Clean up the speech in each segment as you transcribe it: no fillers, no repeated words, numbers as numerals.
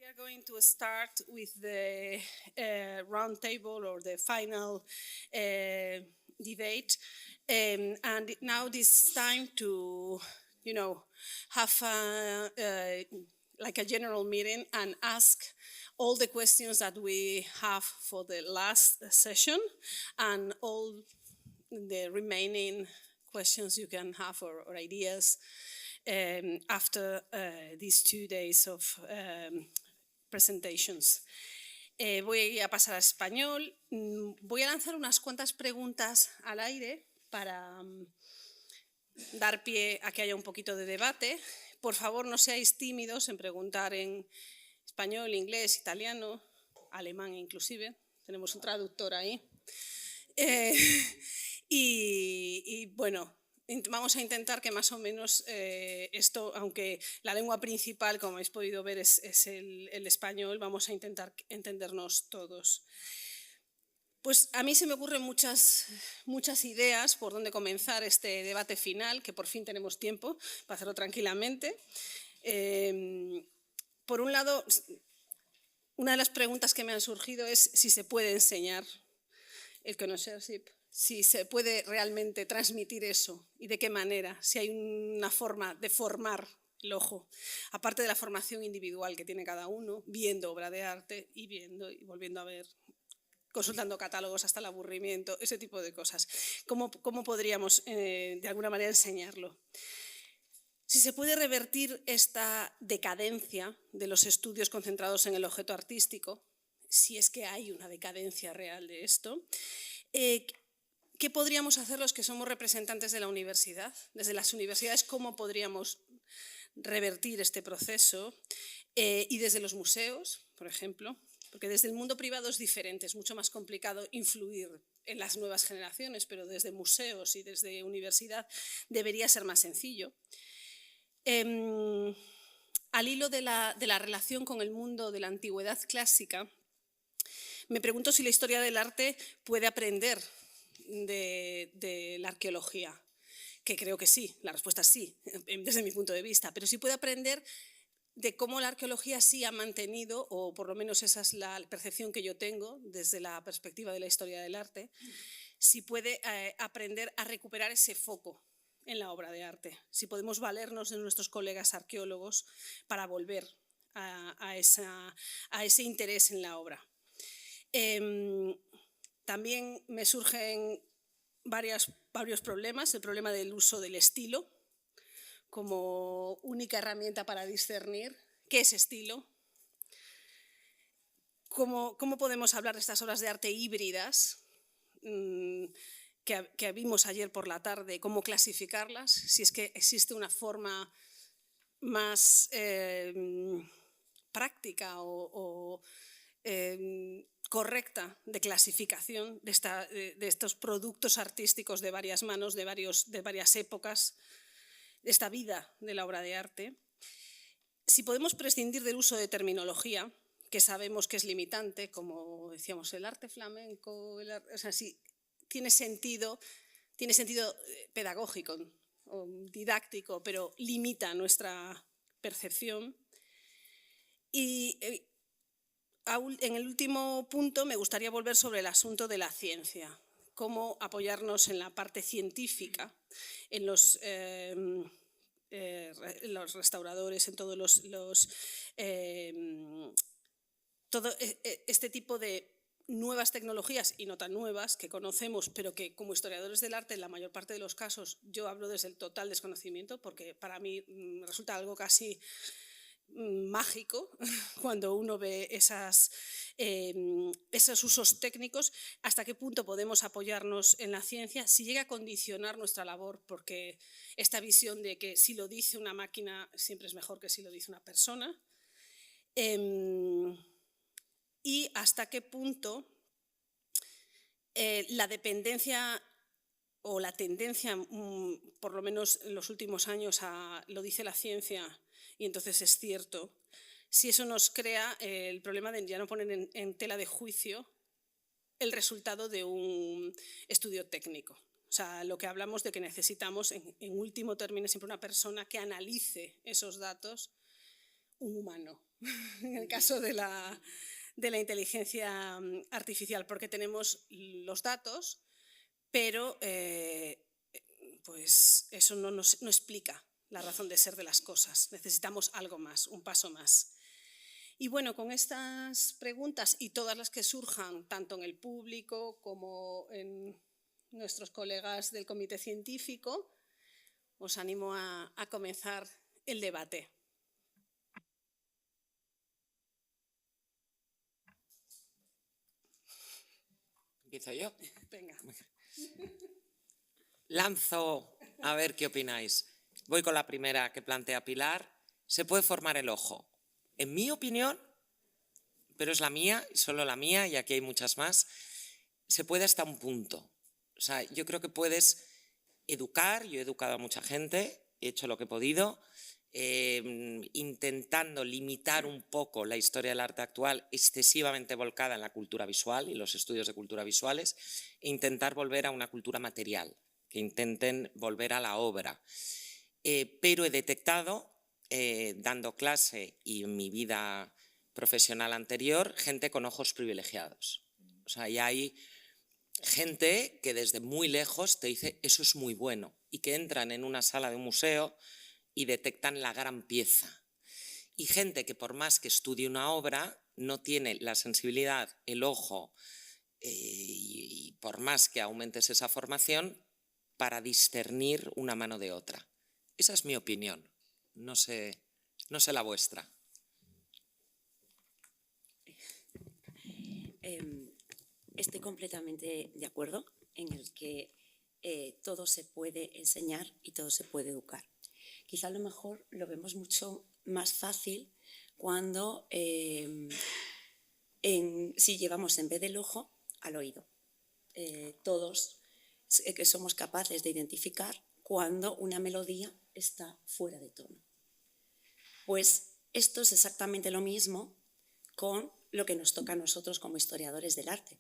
We are going to start with the round table or the final debate. And now this time to, have like a general meeting and ask all the questions that we have for the last session and all the remaining questions you can have or ideas after these 2 days of presentations. Voy a pasar a español. Voy a lanzar unas cuantas preguntas al aire para dar pie a que haya un poquito de debate. Por favor, no seáis tímidos en preguntar en español, inglés, italiano, alemán inclusive. Tenemos un traductor ahí. Y bueno, vamos a intentar que más o menos esto, aunque la lengua principal, como habéis podido ver, es el español, vamos a intentar entendernos todos. Pues a mí se me ocurren muchas ideas por dónde comenzar este debate final, que por fin tenemos tiempo para hacerlo tranquilamente. Por un lado, una de las preguntas que me han surgido es si se puede enseñar el connoisseurship, si se puede realmente transmitir eso y de qué manera, si hay una forma de formar el ojo, aparte de la formación individual que tiene cada uno, viendo obra de arte y viendo y volviendo a ver, consultando catálogos hasta el aburrimiento, ese tipo de cosas. ¿Cómo podríamos de alguna manera enseñarlo? Si se puede revertir esta decadencia de los estudios concentrados en el objeto artístico, si es que hay una decadencia real de esto, ¿qué podríamos hacer los que somos representantes de la universidad? Desde las universidades, ¿cómo podríamos revertir este proceso? Y desde los museos, por ejemplo, porque desde el mundo privado es diferente, es mucho más complicado influir en las nuevas generaciones, pero desde museos y desde universidad debería ser más sencillo. Al hilo de la relación con el mundo de la antigüedad clásica, me pregunto si la historia del arte puede aprender de la arqueología, que creo que sí, la respuesta es sí, desde mi punto de vista, pero si puede aprender de cómo la arqueología sí ha mantenido, o por lo menos esa es la percepción que yo tengo desde la perspectiva de la historia del arte, si puede aprender a recuperar ese foco en la obra de arte, si podemos valernos de nuestros colegas arqueólogos para volver a ese interés en la obra. También me surgen varios problemas, el problema del uso del estilo como única herramienta para discernir qué es estilo, cómo podemos hablar de estas obras de arte híbridas que vimos ayer por la tarde, cómo clasificarlas, si es que existe una forma más práctica o correcta de clasificación de estos productos artísticos de varias manos, de varias épocas, de esta vida de la obra de arte. Si podemos prescindir del uso de terminología, que sabemos que es limitante, como decíamos, el arte flamenco, o sea, si tiene sentido pedagógico o didáctico, pero limita nuestra percepción. Y en el último punto me gustaría volver sobre el asunto de la ciencia, cómo apoyarnos en la parte científica, en los restauradores, en todos todo este tipo de nuevas tecnologías y no tan nuevas que conocemos, pero que como historiadores del arte en la mayor parte de los casos yo hablo desde el total desconocimiento, porque para mí resulta algo casi mágico cuando uno ve esos usos técnicos, hasta qué punto podemos apoyarnos en la ciencia, si llega a condicionar nuestra labor, porque esta visión de que si lo dice una máquina siempre es mejor que si lo dice una persona, y hasta qué punto la dependencia o la tendencia, por lo menos en los últimos años, lo dice la ciencia y entonces es cierto, si eso nos crea el problema de ya no poner en tela de juicio el resultado de un estudio técnico. O sea, lo que hablamos de que necesitamos, en último término, siempre una persona que analice esos datos un humano, en el caso de la inteligencia artificial, porque tenemos los datos, pero pues eso no explica la razón de ser de las cosas. Necesitamos algo más, un paso más. Y bueno, con estas preguntas y todas las que surjan, tanto en el público como en nuestros colegas del comité científico, os animo a comenzar el debate. ¿Empiezo yo? Venga. Lanzo a ver qué opináis. Voy con la primera que plantea Pilar. ¿Se puede formar el ojo? En mi opinión, pero es la mía y solo la mía, y aquí hay muchas más, se puede hasta un punto. O sea, yo creo que puedes educar, yo he educado a mucha gente, he hecho lo que he podido, intentando limitar un poco la historia del arte actual excesivamente volcada en la cultura visual y los estudios de cultura visuales, e intentar volver a una cultura material, que intenten volver a la obra. Pero he detectado, dando clase y en mi vida profesional anterior, gente con ojos privilegiados. O sea, y hay gente que desde muy lejos te dice eso es muy bueno, y que entran en una sala de un museo y detectan la gran pieza. Y gente que por más que estudie una obra no tiene la sensibilidad, el ojo, y por más que aumentes esa formación, para discernir una mano de otra. Esa es mi opinión, no sé la vuestra. Estoy completamente de acuerdo en el que todo se puede enseñar y todo se puede educar. Quizá a lo mejor lo vemos mucho más fácil cuando si llevamos en vez del ojo al oído. Todos que somos capaces de identificar cuando una melodía está fuera de tono. Pues esto es exactamente lo mismo con lo que nos toca a nosotros como historiadores del arte.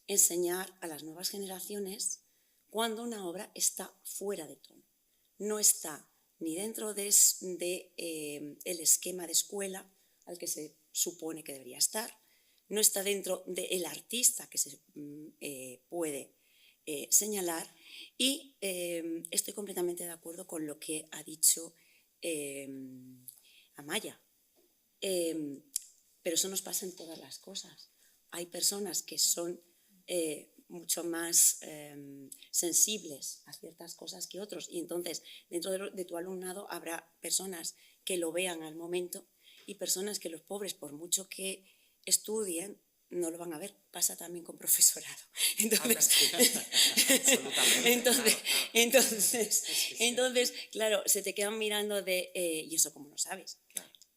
Enseñar a las nuevas generaciones cuando una obra está fuera de tono. No está ni dentro del esquema de escuela al que se supone que debería estar, no está dentro del artista que se puede señalar, y estoy completamente de acuerdo con lo que ha dicho Amaya. Pero eso nos pasa en todas las cosas. Hay personas que son mucho más sensibles a ciertas cosas que otros, y entonces dentro de tu alumnado habrá personas que lo vean al momento y personas que los pobres, por mucho que estudien, no lo van a ver. Pasa también con profesorado. Entonces, claro, se te quedan mirando de ¿y eso cómo lo sabes?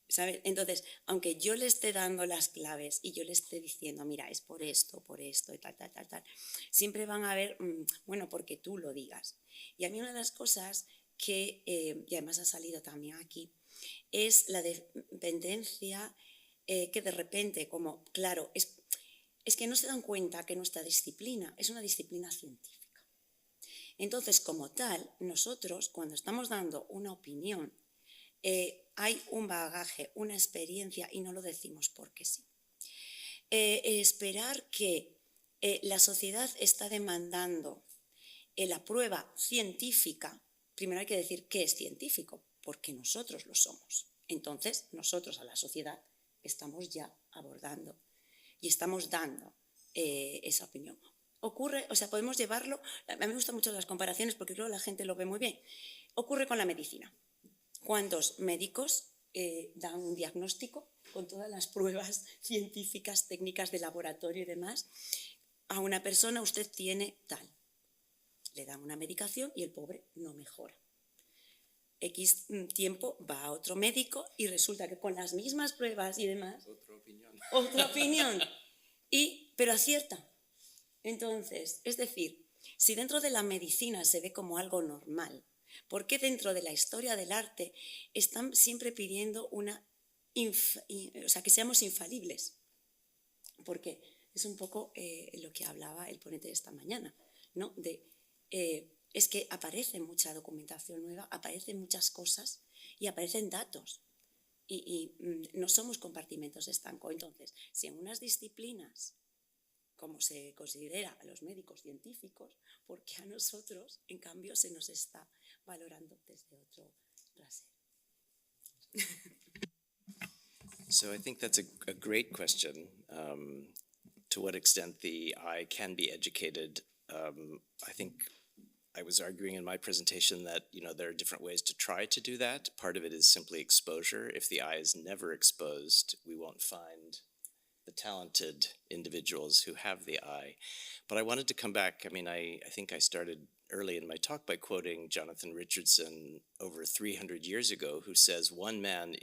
¿Sabes? Entonces, aunque yo le esté dando las claves y yo le esté diciendo, mira, es por esto y tal, siempre van a ver, bueno, porque tú lo digas. Y a mí una de las cosas que, y además ha salido también aquí, es la dependencia que de repente, como, claro, es que no se dan cuenta que nuestra disciplina es una disciplina científica. Entonces, como tal, nosotros, cuando estamos dando una opinión, hay un bagaje, una experiencia, y no lo decimos porque sí. Esperar que la sociedad está demandando la prueba científica, primero hay que decir qué es científico, porque nosotros lo somos. Entonces, nosotros a la sociedad estamos ya abordando y estamos dando esa opinión. Ocurre, o sea, podemos llevarlo, a mí me gustan mucho las comparaciones porque creo que la gente lo ve muy bien. Ocurre con la medicina. ¿Cuántos médicos dan un diagnóstico con todas las pruebas científicas, técnicas de laboratorio y demás? A una persona usted tiene tal. Le dan una medicación y el pobre no mejora. X tiempo va a otro médico y resulta que con las mismas pruebas y demás... Otra opinión. Pero acierta. Entonces, es decir, si dentro de la medicina se ve como algo normal, ¿por qué dentro de la historia del arte están siempre pidiendo que seamos infalibles? Porque es un poco lo que hablaba el ponente de esta mañana, ¿no? Es que aparece mucha documentación nueva, aparecen muchas cosas y aparecen datos. no somos compartimentos estancos. Entonces, si en unas disciplinas, como se considera a los médicos científicos, ¿por qué a nosotros, en cambio, se nos está valorando desde otro rasero? So I think that's a great question. To what extent the eye can be educated. I think I was arguing in my presentation that, there are different ways to try to do that. Part of it is simply exposure. If the eye is never exposed, we won't find the talented individuals who have the eye. But I wanted to come back. I think I started early in my talk by quoting Jonathan Richardson over 300 years ago, who says one man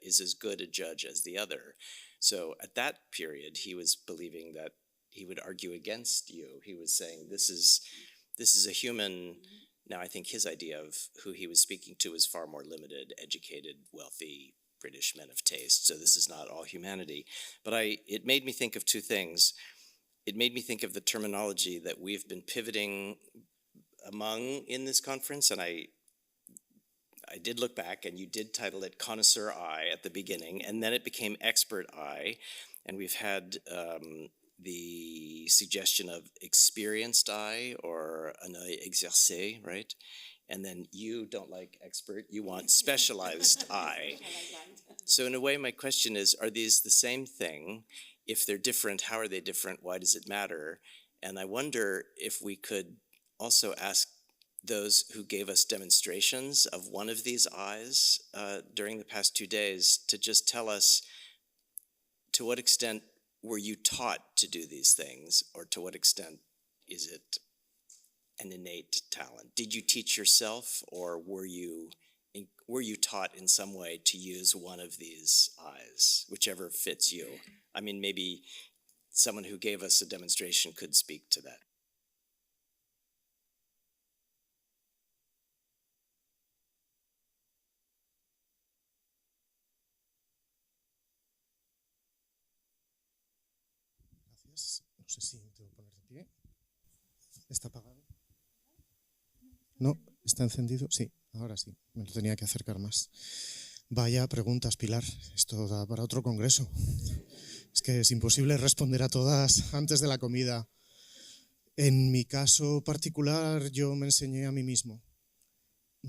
is as good a judge as the other. So at that period, he was believing that he would argue against you. He was saying this is a human. Now I think his idea of who he was speaking to was far more limited, educated, wealthy British men of taste. So this is not all humanity. But it made me think of two things. It made me think of the terminology that we've been pivoting among in this conference, and I did look back, and you did title it Connoisseur Eye at the beginning, and then it became Expert Eye, and we've had the suggestion of experienced eye or un œil exercé, right? And then you don't like expert, you want specialized eye. So in a way, my question is, are these the same thing? If they're different, how are they different? Why does it matter? And I wonder if we could also ask those who gave us demonstrations of one of these eyes during the past 2 days to just tell us, to what extent were you taught to do these things, or to what extent is it an innate talent? Did you teach yourself, or were you taught in some way to use one of these eyes, whichever fits you? Maybe someone who gave us a demonstration could speak to that. No sé si tengo que poner de pie. ¿Está apagado? No, ¿está encendido? Sí, ahora sí. Me lo tenía que acercar más. Vaya preguntas, Pilar. Esto da para otro congreso. Es que es imposible responder a todas antes de la comida. En mi caso particular, yo me enseñé a mí mismo.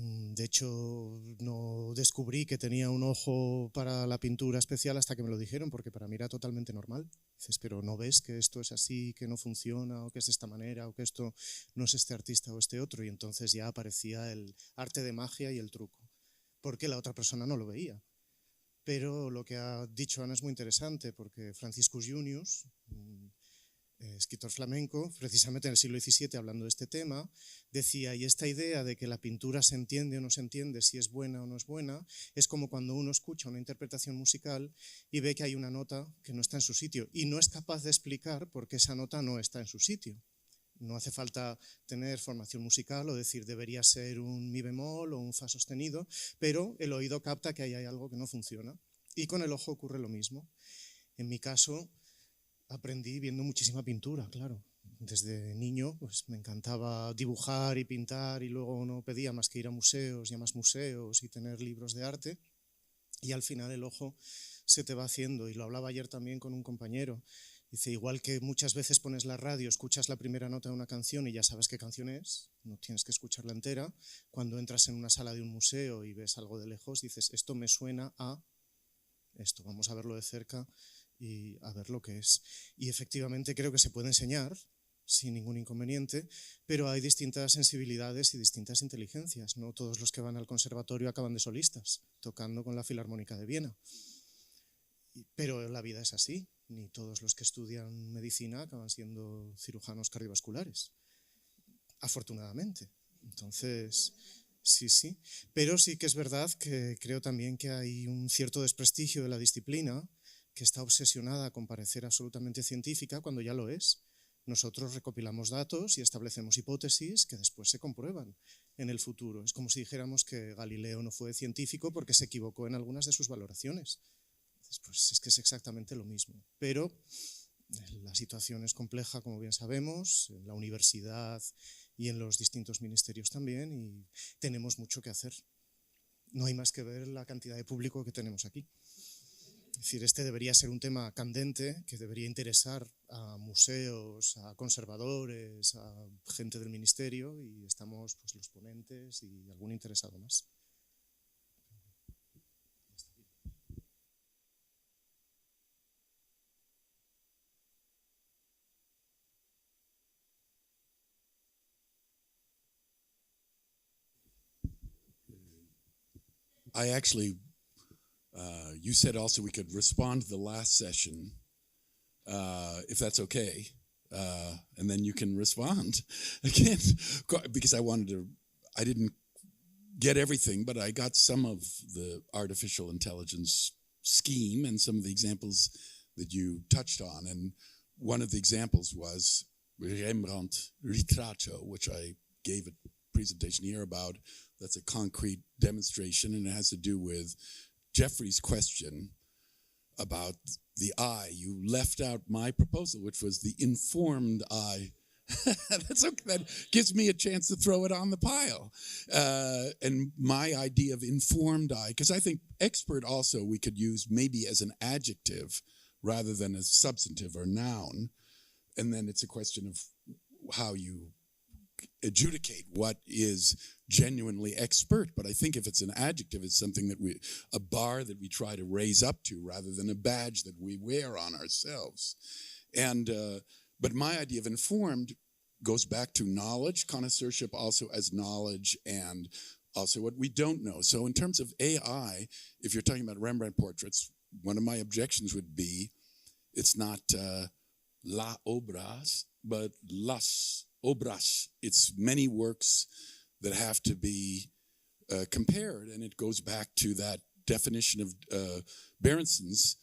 De hecho, no descubrí que tenía un ojo para la pintura especial hasta que me lo dijeron, porque para mí era totalmente normal. Dices, pero ¿no ves que esto es así, que no funciona, o que es de esta manera, o que esto no es este artista o este otro? Y entonces ya aparecía el arte de magia y el truco, porque la otra persona no lo veía. Pero lo que ha dicho Ana es muy interesante, porque Franciscus Junius, escritor flamenco, precisamente en el siglo XVII, hablando de este tema, decía, y esta idea de que la pintura se entiende o no se entiende, si es buena o no es buena, es como cuando uno escucha una interpretación musical y ve que hay una nota que no está en su sitio y no es capaz de explicar por qué esa nota no está en su sitio. No hace falta tener formación musical o decir debería ser un mi bemol o un fa sostenido, pero el oído capta que ahí hay algo que no funciona. Y con el ojo ocurre lo mismo. En mi caso, aprendí viendo muchísima pintura, claro. Desde niño pues me encantaba dibujar y pintar y luego no pedía más que ir a museos y a más museos y tener libros de arte y al final el ojo se te va haciendo, y lo hablaba ayer también con un compañero. Dice, igual que muchas veces pones la radio, escuchas la primera nota de una canción y ya sabes qué canción es, no tienes que escucharla entera. Cuando entras en una sala de un museo y ves algo de lejos, dices, esto me suena a esto, vamos a verlo de cerca y a ver lo que es. Y efectivamente creo que se puede enseñar sin ningún inconveniente, pero hay distintas sensibilidades y distintas inteligencias. No todos los que van al conservatorio acaban de solistas, tocando con la Filarmónica de Viena. Pero la vida es así, ni todos los que estudian medicina acaban siendo cirujanos cardiovasculares, afortunadamente. Entonces, sí. Pero sí que es verdad que creo también que hay un cierto desprestigio de la disciplina, que está obsesionada con parecer absolutamente científica cuando ya lo es. Nosotros recopilamos datos y establecemos hipótesis que después se comprueban en el futuro. Es como si dijéramos que Galileo no fue científico porque se equivocó en algunas de sus valoraciones. Pues es que es exactamente lo mismo. Pero la situación es compleja, como bien sabemos, en la universidad y en los distintos ministerios también, y tenemos mucho que hacer. No hay más que ver la cantidad de público que tenemos aquí. Es decir, este debería ser un tema candente que debería interesar a museos, a conservadores, a gente del ministerio, y estamos pues, los ponentes y algún interesado más. I actually, you said also we could respond to the last session, if that's okay, and then you can respond again, because I didn't get everything, but I got some of the artificial intelligence scheme and some of the examples that you touched on. And one of the examples was Rembrandt Ritratto, which I gave a presentation here about. That's a concrete demonstration, and it has to do with Jeffrey's question about the eye. You left out my proposal, which was the informed eye. That's okay. That gives me a chance to throw it on the pile. And my idea of informed eye, because I think expert also we could use maybe as an adjective rather than a substantive or noun. And then it's a question of how you adjudicate what is genuinely expert. But I think if it's an adjective, it's something that a bar that we try to raise up to rather than a badge that we wear on ourselves. And but my idea of informed goes back to knowledge, connoisseurship also as knowledge, and also what we don't know. So in terms of AI, if you're talking about Rembrandt portraits, one of my objections would be it's not la obras, but las obras. It's many works that have to be compared, and it goes back to that definition of Berenson's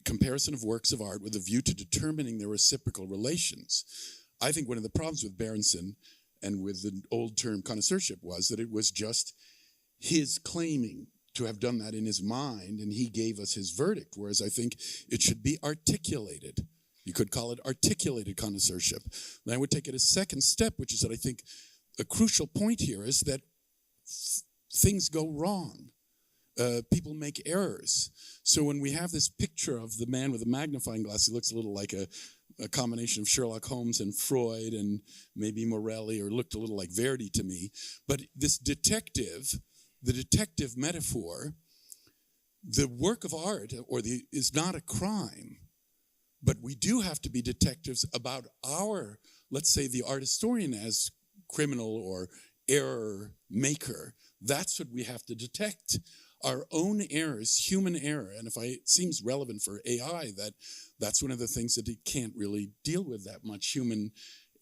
comparison of works of art with a view to determining their reciprocal relations. I think one of the problems with Berenson and with the old term connoisseurship was that it was just his claiming to have done that in his mind, and he gave us his verdict, whereas I think it should be articulated. You could call it articulated connoisseurship. And I would take it a second step, which is that I think a crucial point here is that things go wrong. People make errors. So when we have this picture of the man with a magnifying glass, he looks a little like a combination of Sherlock Holmes and Freud and maybe Morelli, or looked a little like Verdi to me. But this detective, the detective metaphor, the work of art is not a crime. But we do have to be detectives about our, let's say, the art historian as criminal or error maker. That's what we have to detect. Our own errors, human error. And it seems relevant for AI, that's one of the things that it can't really deal with that much, human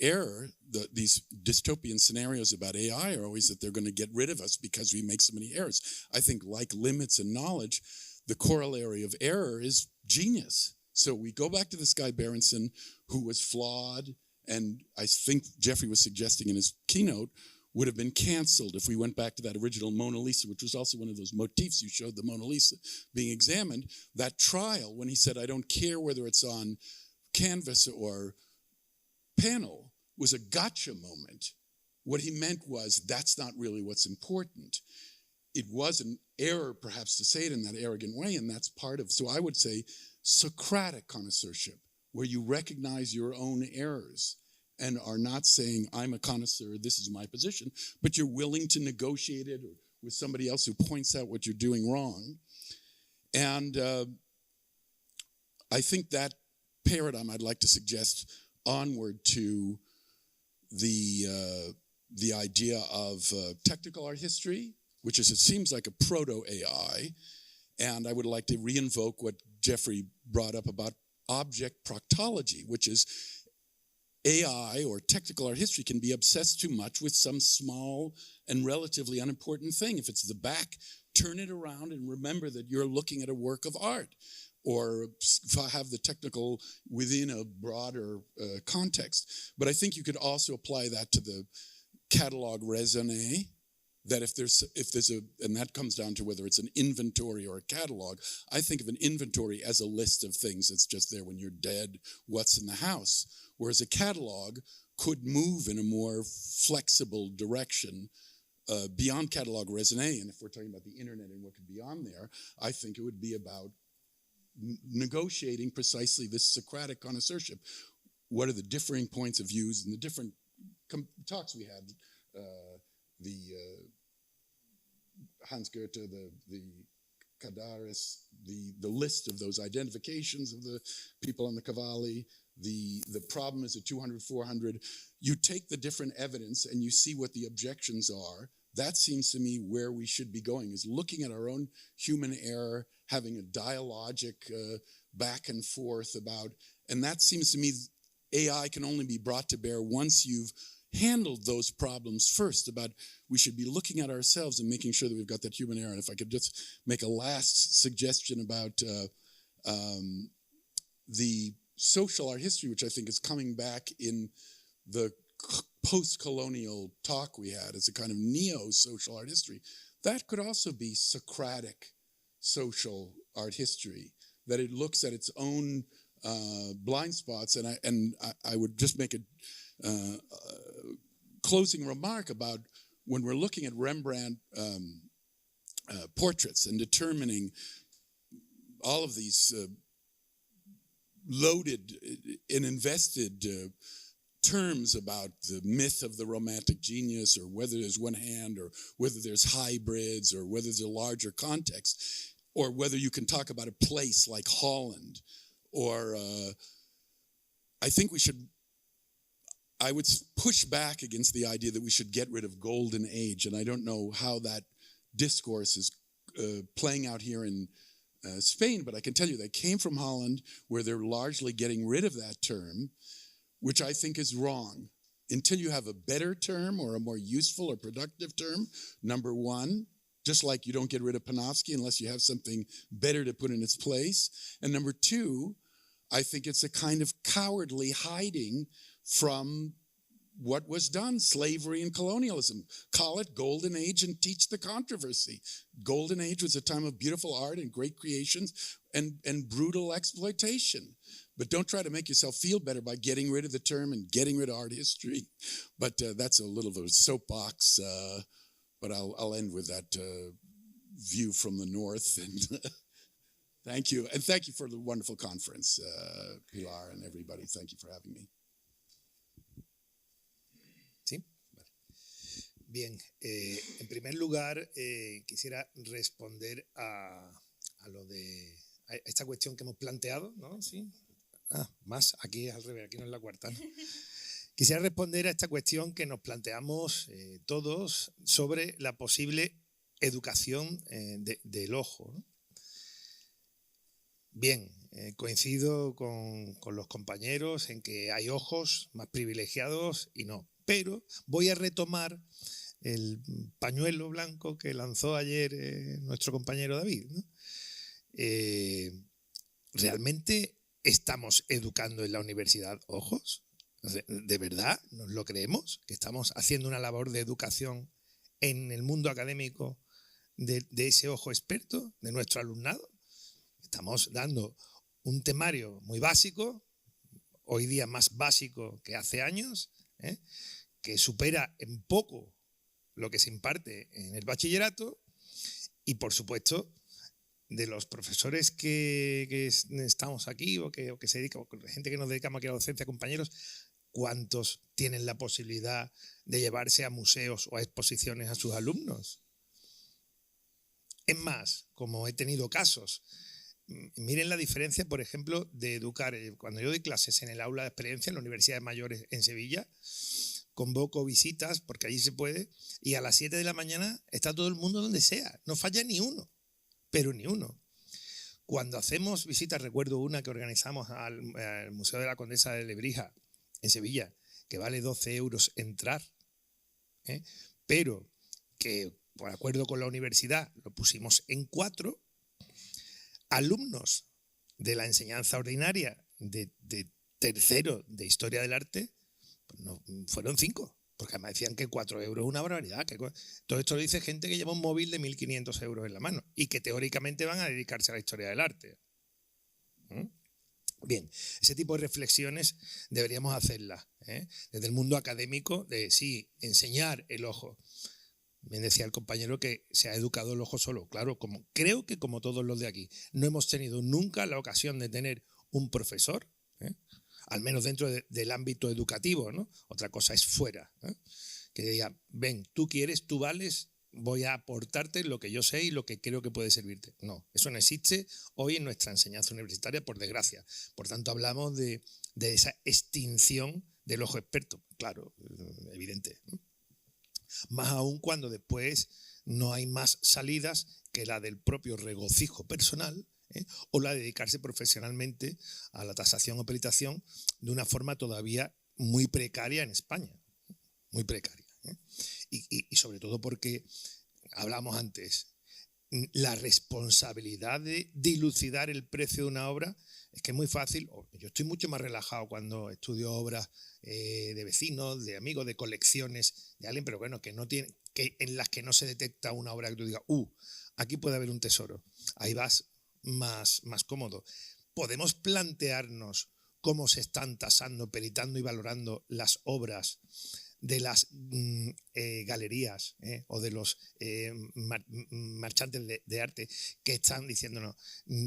error. These dystopian scenarios about AI are always that they're going to get rid of us because we make so many errors. I think like limits and knowledge, the corollary of error is genius. So we go back to this guy Berenson, who was flawed, and I think Jeffrey was suggesting in his keynote, would have been canceled if we went back to that original Mona Lisa, which was also one of those motifs you showed, the Mona Lisa being examined. That trial, when he said, I don't care whether it's on canvas or panel, was a gotcha moment. What he meant was, that's not really what's important. It was an error, perhaps, to say it in that arrogant way, and that's part of, so I would say, Socratic connoisseurship, where you recognize your own errors and are not saying, I'm a connoisseur, this is my position, but you're willing to negotiate it with somebody else who points out what you're doing wrong. And I think that paradigm I'd like to suggest onward to the idea of technical art history, which is, it seems like a proto-AI. And I would like to reinvoke what Jeffrey brought up about object proctology, which is AI or technical art history can be obsessed too much with some small and relatively unimportant thing. If it's the back, turn it around and remember that you're looking at a work of art, or have the technical within a broader context. But I think you could also apply that to the catalog raisonné, that if there's and that comes down to whether it's an inventory or a catalog. I think of an inventory as a list of things that's just there when you're dead, what's in the house. Whereas a catalog could move in a more flexible direction beyond catalog raisonné, and if we're talking about the internet and what could be on there, I think it would be about negotiating precisely this Socratic connoisseurship. What are the differing points of views and the different talks we had? Hans Goethe, the Cadaris, the list of those identifications of the people on the Cavalli, the problem is at 200, 400. You take the different evidence and you see what the objections are. That seems to me where we should be going, is looking at our own human error, having a dialogic back and forth about, and that seems to me AI can only be brought to bear once you've handled those problems first. About we should be looking at ourselves and making sure that we've got that human error. And if I could just make a last suggestion about the social art history, which I think is coming back in the post-colonial talk we had as a kind of neo-social art history, that could also be Socratic social art history, that it looks at its own blind spots. And I would just make a closing remark about when we're looking at Rembrandt portraits and determining all of these loaded and invested terms about the myth of the romantic genius, or whether there's one hand, or whether there's hybrids, or whether there's a larger context, or whether you can talk about a place like Holland, or I think I would push back against the idea that we should get rid of golden age, and I don't know how that discourse is playing out here in Spain, but I can tell you they came from Holland, where they're largely getting rid of that term, which I think is wrong. Until you have a better term or a more useful or productive term, number one, just like you don't get rid of Panofsky unless you have something better to put in its place. And number two, I think it's a kind of cowardly hiding from what was done, slavery and colonialism. Call it Golden Age and teach the controversy. Golden Age was a time of beautiful art and great creations and brutal exploitation. But don't try to make yourself feel better by getting rid of the term and getting rid of art history. But that's a little of a soapbox, but I'll end with that view from the north. And thank you. And thank you for the wonderful conference, Pilar and everybody. Thank you for having me. Sí. Vale. Bien, en primer lugar, quisiera responder a lo de a esta cuestión que hemos planteado, ¿no? Sí. Más, aquí es al revés, aquí no es la cuarta, ¿no? Quisiera responder a esta cuestión que nos planteamos todos sobre la posible educación del ojo, ¿no? Bien, coincido con los compañeros en que hay ojos más privilegiados y no, pero voy a retomar el pañuelo blanco que lanzó ayer nuestro compañero David, ¿no? ¿Realmente estamos educando en la universidad ojos? ¿De verdad nos lo creemos? ¿Que estamos haciendo una labor de educación en el mundo académico de ese ojo experto, de nuestro alumnado? Estamos dando un temario muy básico, hoy día más básico que hace años, que supera en poco lo que se imparte en el bachillerato, y por supuesto de los profesores que estamos aquí o que se dedican, gente que nos dedicamos aquí a la docencia, compañeros, ¿cuántos tienen la posibilidad de llevarse a museos o a exposiciones a sus alumnos? Es más, como he tenido casos, miren la diferencia, por ejemplo, de educar. Cuando yo doy clases en el aula de experiencia en la Universidad de Mayores en Sevilla, convoco visitas, porque allí se puede, y a las 7 de la mañana está todo el mundo donde sea, no falla ni uno. Pero ni uno. Cuando hacemos visitas, recuerdo una que organizamos al Museo de la Condesa de Lebrija en Sevilla, que vale 12 euros entrar, pero que por acuerdo con la universidad lo pusimos en 4, alumnos de la enseñanza ordinaria de tercero de Historia del Arte, pues no, fueron 5. Porque además decían que 4 euros es una barbaridad. Todo esto lo dice gente que lleva un móvil de 1.500 euros en la mano y que teóricamente van a dedicarse a la historia del arte. Bien, ese tipo de reflexiones deberíamos hacerlas desde el mundo académico, de sí, enseñar el ojo. Bien decía el compañero que se ha educado el ojo solo. Claro, creo que como todos los de aquí, no hemos tenido nunca la ocasión de tener un profesor, al menos dentro del ámbito educativo, ¿no? Otra cosa es fuera, que diga, ven, tú quieres, tú vales, voy a aportarte lo que yo sé y lo que creo que puede servirte. No, eso no existe hoy en nuestra enseñanza universitaria, por desgracia. Por tanto, hablamos de esa extinción del ojo experto. Claro, evidente. Más aún cuando después no hay más salidas que la del propio regocijo personal, o la de dedicarse profesionalmente a la tasación o peritación de una forma todavía muy precaria en España, muy precaria. Y sobre todo porque, hablamos antes, la responsabilidad de dilucidar el precio de una obra es que es muy fácil. Yo estoy mucho más relajado cuando estudio obras de vecinos, de amigos, de colecciones de alguien, pero bueno, en las que no se detecta una obra que tú digas, aquí puede haber un tesoro. Ahí vas más cómodo. Podemos plantearnos cómo se están tasando, peritando y valorando las obras de las galerías o de los marchantes de arte que están diciéndonos,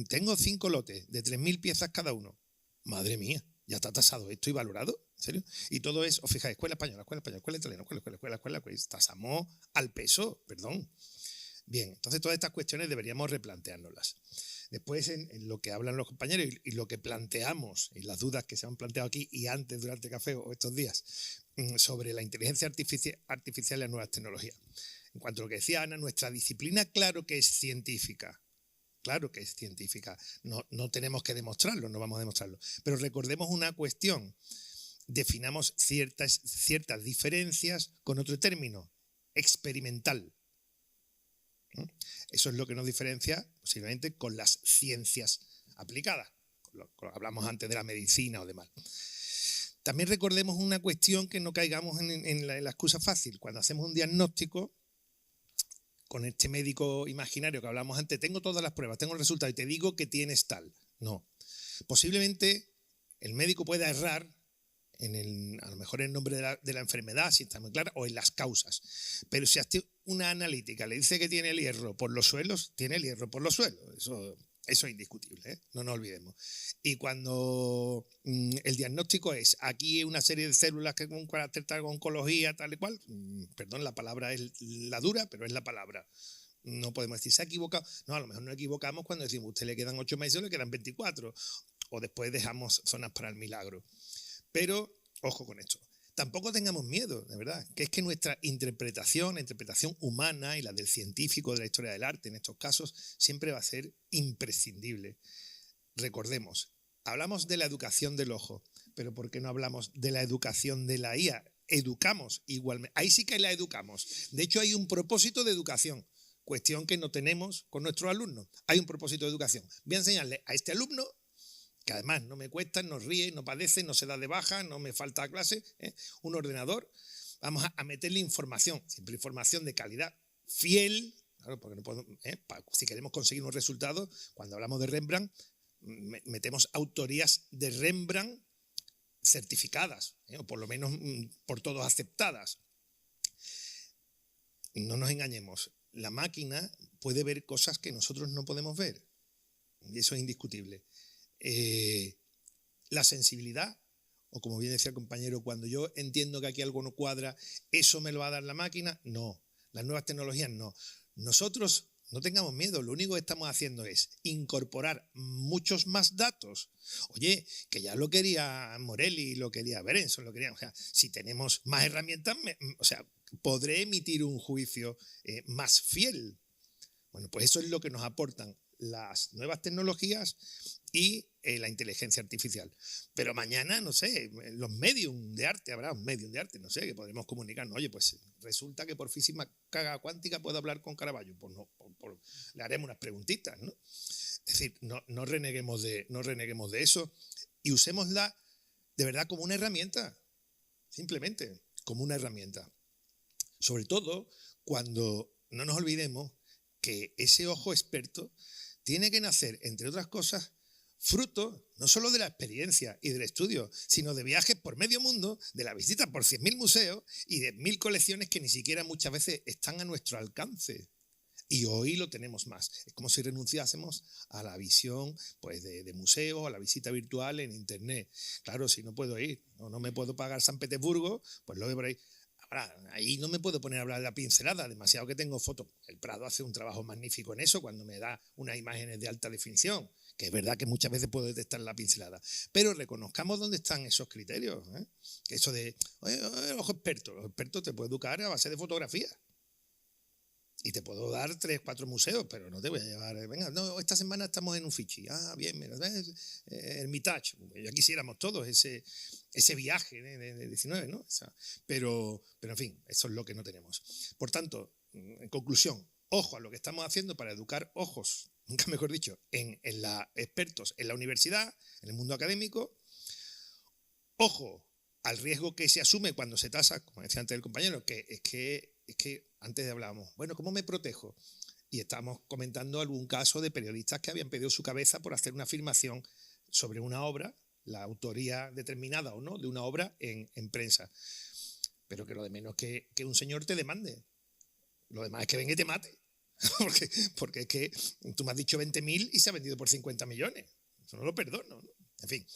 tengo 5 lotes de 3.000 piezas cada uno. Madre mía, ya está tasado esto y valorado, ¿en serio? Y todo es, os fijáis, escuela española, escuela italiana, escuela, pues tasamos al peso, perdón. Bien, entonces todas estas cuestiones deberíamos replanteárnoslas. Después, en lo que hablan los compañeros y lo que planteamos, y las dudas que se han planteado aquí y antes durante el café o estos días, sobre la inteligencia artificial y las nuevas tecnologías. En cuanto a lo que decía Ana, nuestra disciplina, claro que es científica. Claro que es científica. No tenemos que demostrarlo, no vamos a demostrarlo. Pero recordemos una cuestión. Definamos ciertas diferencias con otro término, experimental. Eso es lo que nos diferencia posiblemente con las ciencias aplicadas. Hablamos antes de la medicina o demás. También recordemos una cuestión, que no caigamos en la excusa fácil. Cuando hacemos un diagnóstico con este médico imaginario que hablamos antes, tengo todas las pruebas, tengo el resultado y te digo que tienes tal. No. Posiblemente el médico pueda errar a lo mejor en el nombre de la enfermedad, si está muy clara, o en las causas. Pero si hace una analítica le dice que tiene el hierro por los suelos, tiene el hierro por los suelos. Eso es indiscutible, no nos olvidemos. Y cuando el diagnóstico es, aquí una serie de células que con un carácter tal, oncología, tal y cual, perdón, la palabra es la dura, pero es la palabra. No podemos decir, se ha equivocado. No, a lo mejor nos equivocamos cuando decimos, a usted le quedan 8 meses o le quedan 24. O después dejamos zonas para el milagro. Pero, ojo con esto, tampoco tengamos miedo, de verdad, que es que nuestra interpretación, la interpretación humana y la del científico de la historia del arte en estos casos, siempre va a ser imprescindible. Recordemos, hablamos de la educación del ojo, pero ¿por qué no hablamos de la educación de la IA? Educamos igualmente, ahí sí que la educamos. De hecho, hay un propósito de educación, cuestión que no tenemos con nuestros alumnos. Hay un propósito de educación. Voy a enseñarle a este alumno, que además no me cuesta, no ríe, no padece, no se da de baja, no me falta clase, un ordenador. Vamos a meterle información, siempre información de calidad, fiel, claro, porque no podemos, si queremos conseguir un resultado, cuando hablamos de Rembrandt, metemos autorías de Rembrandt certificadas, o por lo menos por todos aceptadas. No nos engañemos, la máquina puede ver cosas que nosotros no podemos ver, y eso es indiscutible. La sensibilidad, o como bien decía el compañero, cuando yo entiendo que aquí algo no cuadra, ¿eso me lo va a dar la máquina? No, las nuevas tecnologías no. Nosotros no tengamos miedo, lo único que estamos haciendo es incorporar muchos más datos. Oye, que ya lo quería Morelli, lo quería Berenson, lo quería, o sea, si tenemos más herramientas, podré emitir un juicio más fiel. Bueno, pues eso es lo que nos aportan las nuevas tecnologías y la inteligencia artificial. Pero mañana, no sé, los medium de arte, habrá un medium de arte, no sé, que podremos comunicarnos. Oye, pues resulta que por física cuántica puedo hablar con Caravaggio. Pues no, le haremos unas preguntitas, ¿no? Es decir, no reneguemos de eso y usémosla de verdad como una herramienta, simplemente como una herramienta. Sobre todo cuando no nos olvidemos que ese ojo experto tiene que nacer, entre otras cosas, fruto no solo de la experiencia y del estudio, sino de viajes por medio mundo, de la visita por 100.000 museos y de 1.000 colecciones que ni siquiera muchas veces están a nuestro alcance. Y hoy lo tenemos más. Es como si renunciásemos a la visión pues, de museos, a la visita virtual en Internet. Claro, si no puedo ir, no me puedo pagar San Petersburgo, pues lo veo por ahí. Ahora, ahí no me puedo poner a hablar de la pincelada, demasiado que tengo fotos. El Prado hace un trabajo magnífico en eso cuando me da unas imágenes de alta definición, que es verdad que muchas veces puedo detectar la pincelada. Pero reconozcamos dónde están esos criterios. Que eso de, los expertos te pueden educar a base de fotografía. Y te puedo dar 3, 4 museos, pero no te voy a llevar. Venga, no, esta semana estamos en Uffizi. Ah, bien, mira, Hermitage. Ya quisiéramos todos ese viaje de 19, ¿no? Pero, en fin, eso es lo que no tenemos. Por tanto, en conclusión, ojo a lo que estamos haciendo para educar ojos, nunca mejor dicho, en expertos en la universidad, en el mundo académico. Ojo al riesgo que se asume cuando se tasa, como decía antes el compañero, que es que antes hablábamos, bueno, ¿cómo me protejo? Y estamos comentando algún caso de periodistas que habían pedido su cabeza por hacer una afirmación sobre una obra, la autoría determinada o no de una obra en prensa. Pero que lo de menos que un señor te demande. Lo demás es que venga y te mate. Porque es que tú me has dicho 20.000 y se ha vendido por 50 millones. Eso no lo perdono, ¿no? En fin,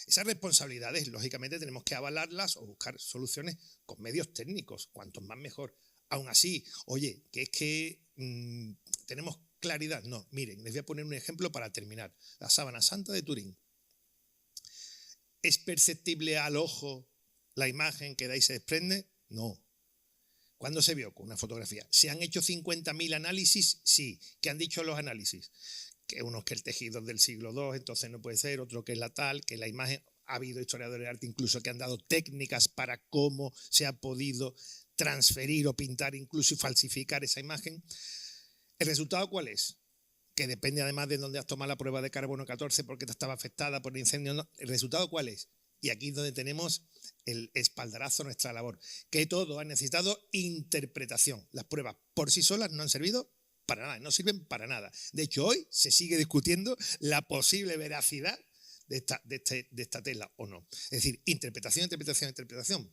esas responsabilidades, lógicamente, tenemos que avalarlas o buscar soluciones con medios técnicos, cuantos más mejor. Aún así, oye, que es que tenemos claridad. No, miren, les voy a poner un ejemplo para terminar. La Sábana Santa de Turín. ¿Es perceptible al ojo la imagen que de ahí se desprende? No. ¿Cuándo se vio? Con una fotografía. ¿Se han hecho 50.000 análisis? Sí. ¿Qué han dicho los análisis? Que unos que el tejido es del siglo II, entonces no puede ser, otro que es la tal, que la imagen. Ha habido historiadores de arte incluso que han dado técnicas para cómo se ha podido transferir o pintar incluso y falsificar esa imagen. ¿El resultado cuál es? Que depende además de dónde has tomado la prueba de carbono 14 porque te estaba afectada por el incendio. No. ¿El resultado cuál es? Y aquí es donde tenemos el espaldarazo a nuestra labor. Que todo ha necesitado interpretación. Las pruebas por sí solas no han servido para nada, no sirven para nada. De hecho, hoy se sigue discutiendo la posible veracidad de esta tela o no. Es decir, interpretación.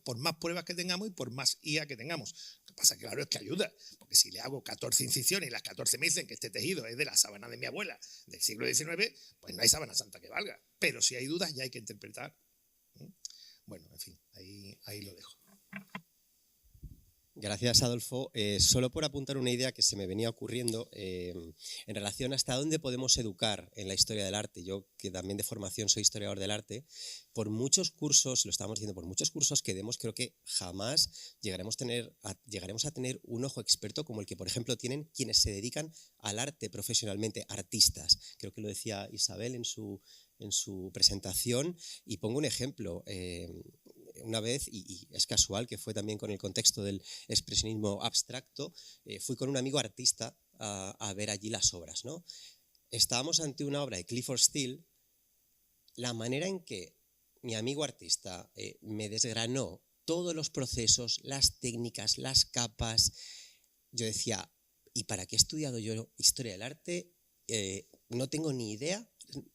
Por más pruebas que tengamos y por más IA que tengamos. Lo que pasa, claro, es que ayuda. Porque si le hago 14 incisiones y las 14 me dicen que este tejido es de la sábana de mi abuela del siglo XIX, pues no hay sábana santa que valga. Pero si hay dudas ya hay que interpretar. Bueno, en fin, ahí lo dejo. Gracias, Adolfo. Solo por apuntar una idea que se me venía ocurriendo en relación a hasta dónde podemos educar en la historia del arte. Yo, que también de formación soy historiador del arte, por muchos cursos, lo estábamos diciendo, por muchos cursos que demos, creo que jamás llegaremos a tener un ojo experto como el que, por ejemplo, tienen quienes se dedican al arte profesionalmente, artistas. Creo que lo decía Isabel en su presentación, y pongo un ejemplo. Una vez, y es casual que fue también con el contexto del expresionismo abstracto, fui con un amigo artista a ver allí las obras, ¿no? Estábamos ante una obra de Clifford Steele. La manera en que mi amigo artista me desgranó todos los procesos, las técnicas, las capas, yo decía, ¿y para qué he estudiado yo historia del arte? No tengo ni idea.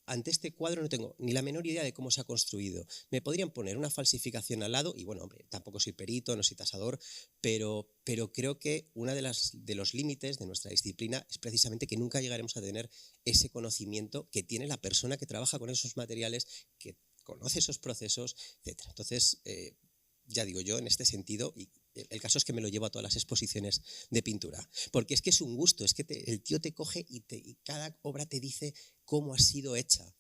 Ante este cuadro no tengo ni la menor idea de cómo se ha construido. Me podrían poner una falsificación al lado y, bueno, hombre, tampoco soy perito, no soy tasador, pero creo que uno de los límites de nuestra disciplina es precisamente que nunca llegaremos a tener ese conocimiento que tiene la persona que trabaja con esos materiales, que conoce esos procesos, etc. Entonces, ya digo yo, en este sentido, y el caso es que me lo llevo a todas las exposiciones de pintura, porque es que es un gusto, es que el tío te coge y cada obra te dice cómo ha sido hecha.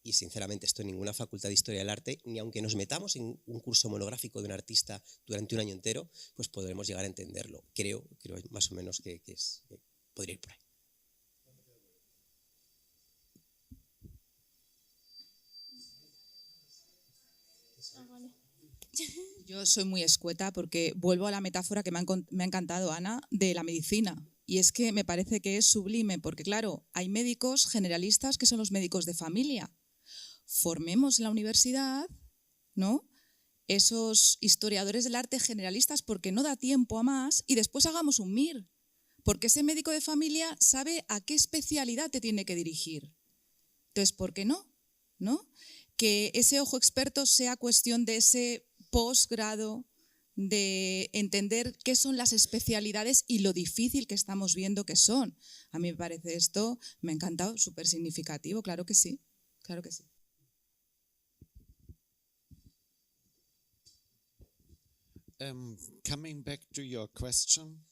Y sinceramente esto en ninguna facultad de Historia del Arte, ni aunque nos metamos en un curso monográfico de un artista durante un año entero, pues podremos llegar a entenderlo. Creo más o menos que podría ir por ahí. Yo soy muy escueta porque vuelvo a la metáfora que me ha encantado, Ana, de la medicina. Y es que me parece que es sublime, porque claro, hay médicos generalistas que son los médicos de familia. Formemos en la universidad, ¿no?, esos historiadores del arte generalistas, porque no da tiempo a más, y después hagamos un MIR, porque ese médico de familia sabe a qué especialidad te tiene que dirigir. Entonces, ¿por qué no? ¿no? Que ese ojo experto sea cuestión de ese posgrado, de entender qué son las especialidades y lo difícil que estamos viendo que son. A mí me parece esto, me ha encantado, súper significativo, claro que sí, claro que sí. Coming back to your question,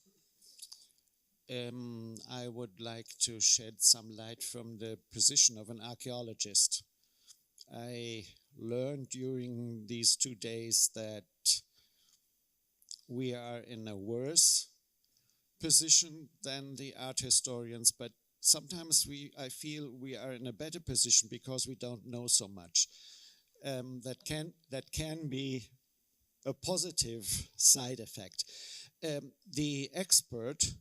I would like to shed some light from the position of an archaeologist. I learned during these 2 days that we are in a worse position than the art historians, but sometimes I feel we are in a better position because we don't know so much. That can be a positive side effect. The expert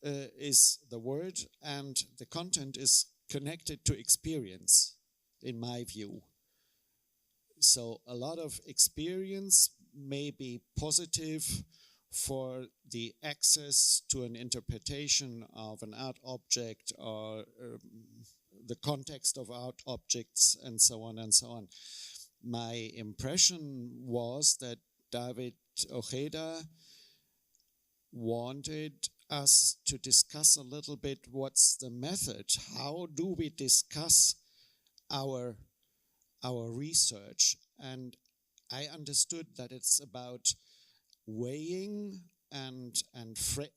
is the word, and the content is connected to experience, in my view. So a lot of experience may be positive for the access to an interpretation of an art object or the context of art objects and so on and so on. My impression was that David Ojeda wanted us to discuss a little bit what's the method. How do we discuss our research? And I understood that it's about weighing and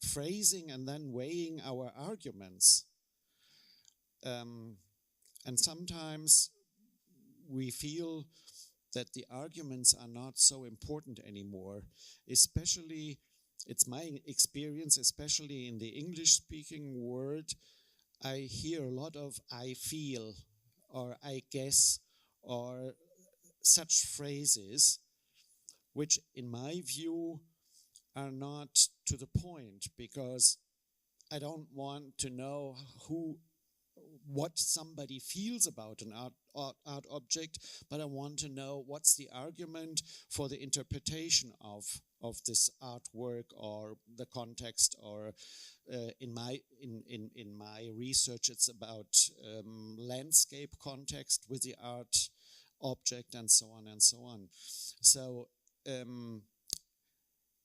phrasing and then weighing our arguments. And sometimes we feel that the arguments are not so important anymore, especially, it's my experience, especially in the English-speaking world, I hear a lot of I feel or I guess or such phrases, which in my view are not to the point, because I don't want to know what somebody feels about an art object, but I want to know what's the argument for the interpretation of this artwork or the context. Or in my research, it's about landscape context with the art object and so on and so on. So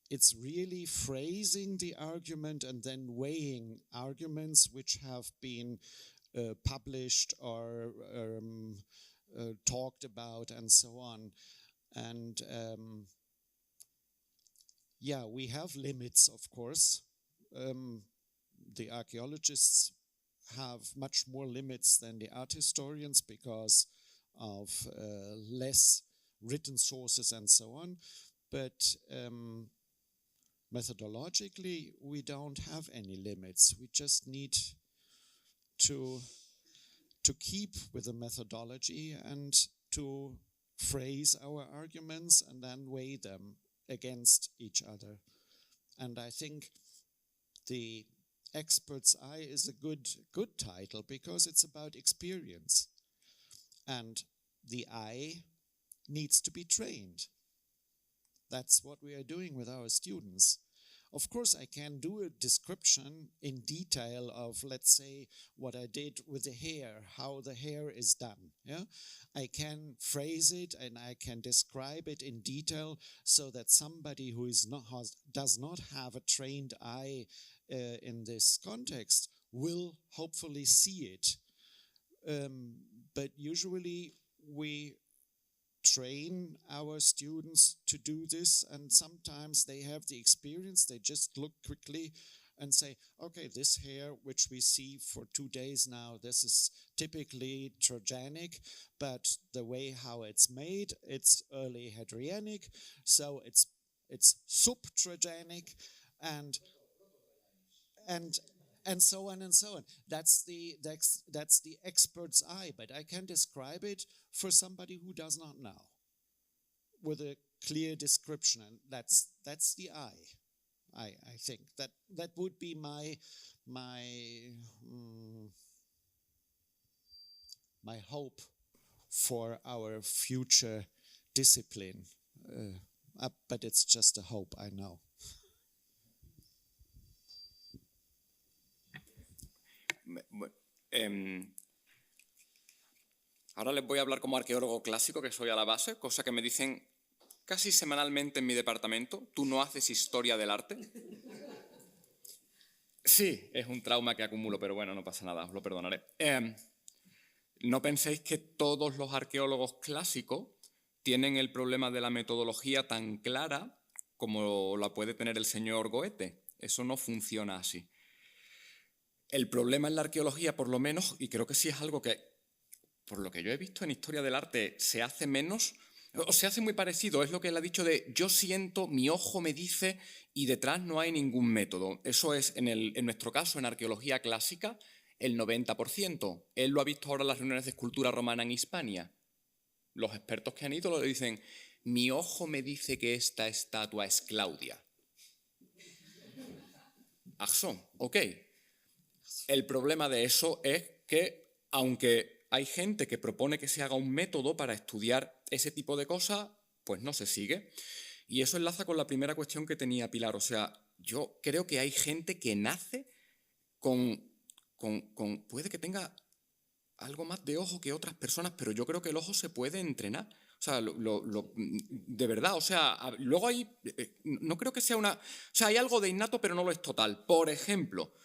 it's really phrasing the argument and then weighing arguments which have been published or talked about and so on. And yeah, we have limits, of course. The archaeologists have much more limits than the art historians because of less written sources and so on. But methodologically, we don't have any limits. We just need to keep with the methodology and to phrase our arguments and then weigh them against each other. And I think the expert's eye is a good title because it's about experience. And the eye needs to be trained. That's what we are doing with our students. Of course, I can do a description in detail of, let's say, what I did with the hair, how the hair is done. Yeah, I can phrase it and I can describe it in detail so that somebody who does not have a trained eye in this context will hopefully see it. But usually we train our students to do this, and sometimes they have the experience, they just look quickly and say, okay, this hair which we see for 2 days now, this is typically Trojanic, but the way how it's made, it's early Hadrianic, so it's sub-Trojanic, and so on and so on. That's the expert's eye, but I can describe it for somebody who does not know with a clear description, and that's the eye. I think that would be my hope for our future discipline. But it's just a hope, I know. Ahora les voy a hablar como arqueólogo clásico que soy a la base, cosa que me dicen casi semanalmente en mi departamento. ¿Tú no haces historia del arte? Sí, es un trauma que acumulo, pero bueno, no pasa nada, os lo perdonaré. No penséis que todos los arqueólogos clásicos tienen el problema de la metodología tan clara como la puede tener el señor Goethe. Eso no funciona así. El problema en la arqueología, por lo menos, y creo que sí es algo que, por lo que yo he visto en historia del arte, se hace menos, o se hace muy parecido, es lo que él ha dicho de yo siento, mi ojo me dice y detrás no hay ningún método. Eso es, en nuestro caso, en arqueología clásica, el 90%. Él lo ha visto ahora en las reuniones de escultura romana en Hispania. Los expertos que han ido lo dicen, mi ojo me dice que esta estatua es Claudia. Axón, ok. El problema de eso es que, aunque hay gente que propone que se haga un método para estudiar ese tipo de cosas, pues no se sigue. Y eso enlaza con la primera cuestión que tenía Pilar. O sea, yo creo que hay gente que nace puede que tenga algo más de ojo que otras personas, pero yo creo que el ojo se puede entrenar. O sea, de verdad, o sea, luego hay, no creo que sea una, o sea, hay algo de innato, pero no lo es total. Por ejemplo,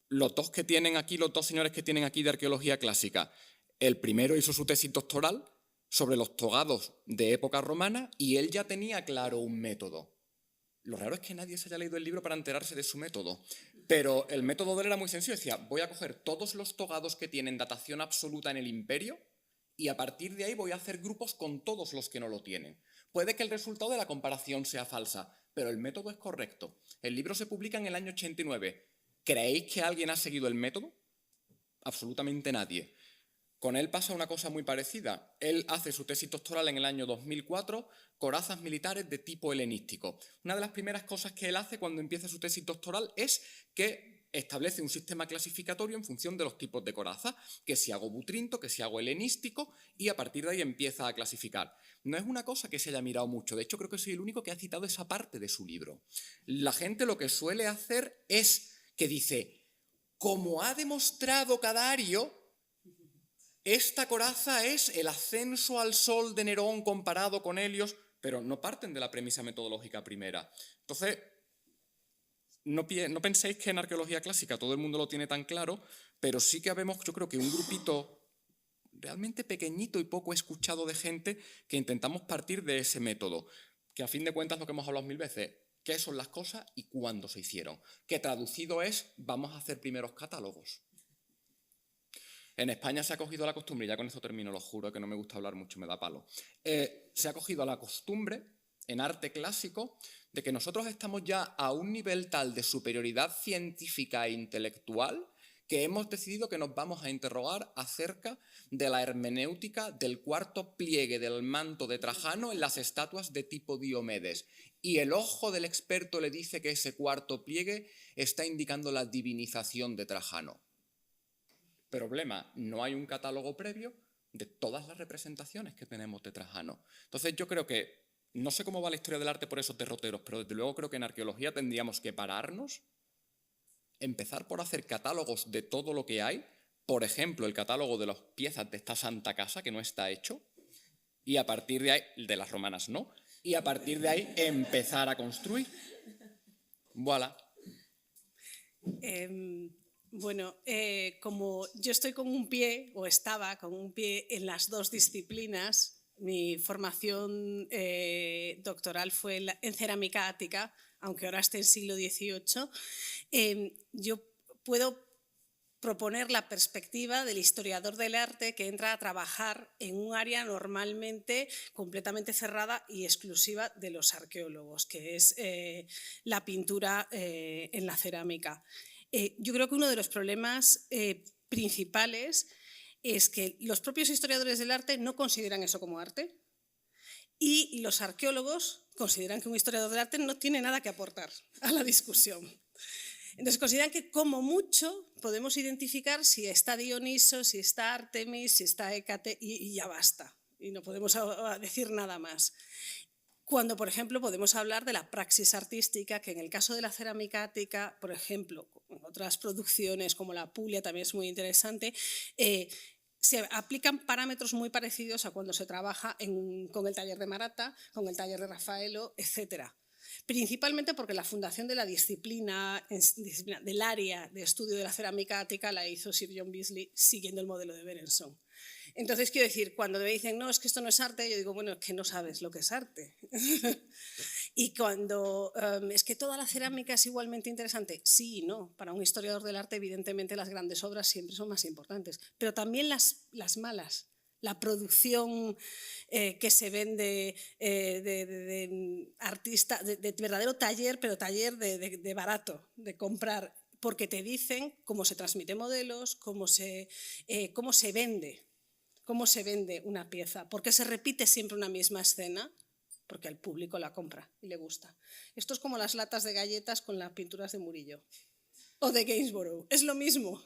los dos señores que tienen aquí de arqueología clásica, el primero hizo su tesis doctoral sobre los togados de época romana y él ya tenía claro un método. Lo raro es que nadie se haya leído el libro para enterarse de su método. Pero el método de él era muy sencillo. Decía, voy a coger todos los togados que tienen datación absoluta en el imperio y a partir de ahí voy a hacer grupos con todos los que no lo tienen. Puede que el resultado de la comparación sea falsa, pero el método es correcto. El libro se publica en el año 89. ¿Creéis que alguien ha seguido el método? Absolutamente nadie. Con él pasa una cosa muy parecida. Él hace su tesis doctoral en el año 2004, corazas militares de tipo helenístico. Una de las primeras cosas que él hace cuando empieza su tesis doctoral es que establece un sistema clasificatorio en función de los tipos de coraza, que si hago butrinto, que si hago helenístico, y a partir de ahí empieza a clasificar. No es una cosa que se haya mirado mucho, de hecho creo que soy el único que ha citado esa parte de su libro. La gente lo que suele hacer es que dice, como ha demostrado Cadario, esta coraza es el ascenso al sol de Nerón comparado con Helios, pero no parten de la premisa metodológica primera. Entonces, no penséis que en arqueología clásica todo el mundo lo tiene tan claro, pero sí que habemos, yo creo que un grupito realmente pequeñito y poco escuchado de gente que intentamos partir de ese método, que a fin de cuentas lo que hemos hablado 1000 veces, qué son las cosas y cuándo se hicieron, que traducido es, vamos a hacer primeros catálogos. En España se ha cogido la costumbre, y ya con esto termino, lo juro que no me gusta hablar mucho, me da palo, se ha cogido la costumbre en arte clásico de que nosotros estamos ya a un nivel tal de superioridad científica e intelectual que hemos decidido que nos vamos a interrogar acerca de la hermenéutica del cuarto pliegue del manto de Trajano en las estatuas de tipo Diomedes. Y el ojo del experto le dice que ese cuarto pliegue está indicando la divinización de Trajano. Problema, no hay un catálogo previo de todas las representaciones que tenemos de Trajano. Entonces yo creo que, no sé cómo va la historia del arte por esos derroteros, pero desde luego creo que en arqueología tendríamos que pararnos, empezar por hacer catálogos de todo lo que hay, por ejemplo, el catálogo de las piezas de esta Santa Casa, que no está hecho, y a partir de ahí, de las romanas no, y a partir de ahí empezar a construir. Voilà. Bueno, como yo estoy con un pie, o estaba con un pie en las dos disciplinas, mi formación doctoral fue en cerámica ática, aunque ahora esté en siglo XVIII, yo puedo proponer la perspectiva del historiador del arte que entra a trabajar en un área normalmente completamente cerrada y exclusiva de los arqueólogos, que es la pintura en la cerámica. Yo creo que uno de los problemas principales es que los propios historiadores del arte no consideran eso como arte y los arqueólogos consideran que un historiador del arte no tiene nada que aportar a la discusión. Entonces consideran que como mucho podemos identificar si está Dioniso, si está Artemis, si está Hécate y ya basta. Y no podemos decir nada más. Cuando, por ejemplo, podemos hablar de la praxis artística, que en el caso de la cerámica ática, por ejemplo, en otras producciones como la Puglia también es muy interesante, se aplican parámetros muy parecidos a cuando se trabaja con el taller de Marata, con el taller de Raffaello, etc. Principalmente porque la fundación de la disciplina del área de estudio de la cerámica ática la hizo Sir John Beazley siguiendo el modelo de Berenson. Entonces, quiero decir, cuando me dicen, no, es que esto no es arte, yo digo, bueno, es que no sabes lo que es arte. Y cuando, es que toda la cerámica es igualmente interesante, sí y no. Para un historiador del arte, evidentemente, las grandes obras siempre son más importantes, pero también las malas. La producción que se vende de artista, de verdadero taller, pero taller de barato, de comprar, porque te dicen cómo se transmiten modelos, cómo se vende una pieza, por qué se repite siempre una misma escena, porque al público la compra y le gusta. Esto es como las latas de galletas con las pinturas de Murillo o de Gainsborough, es lo mismo.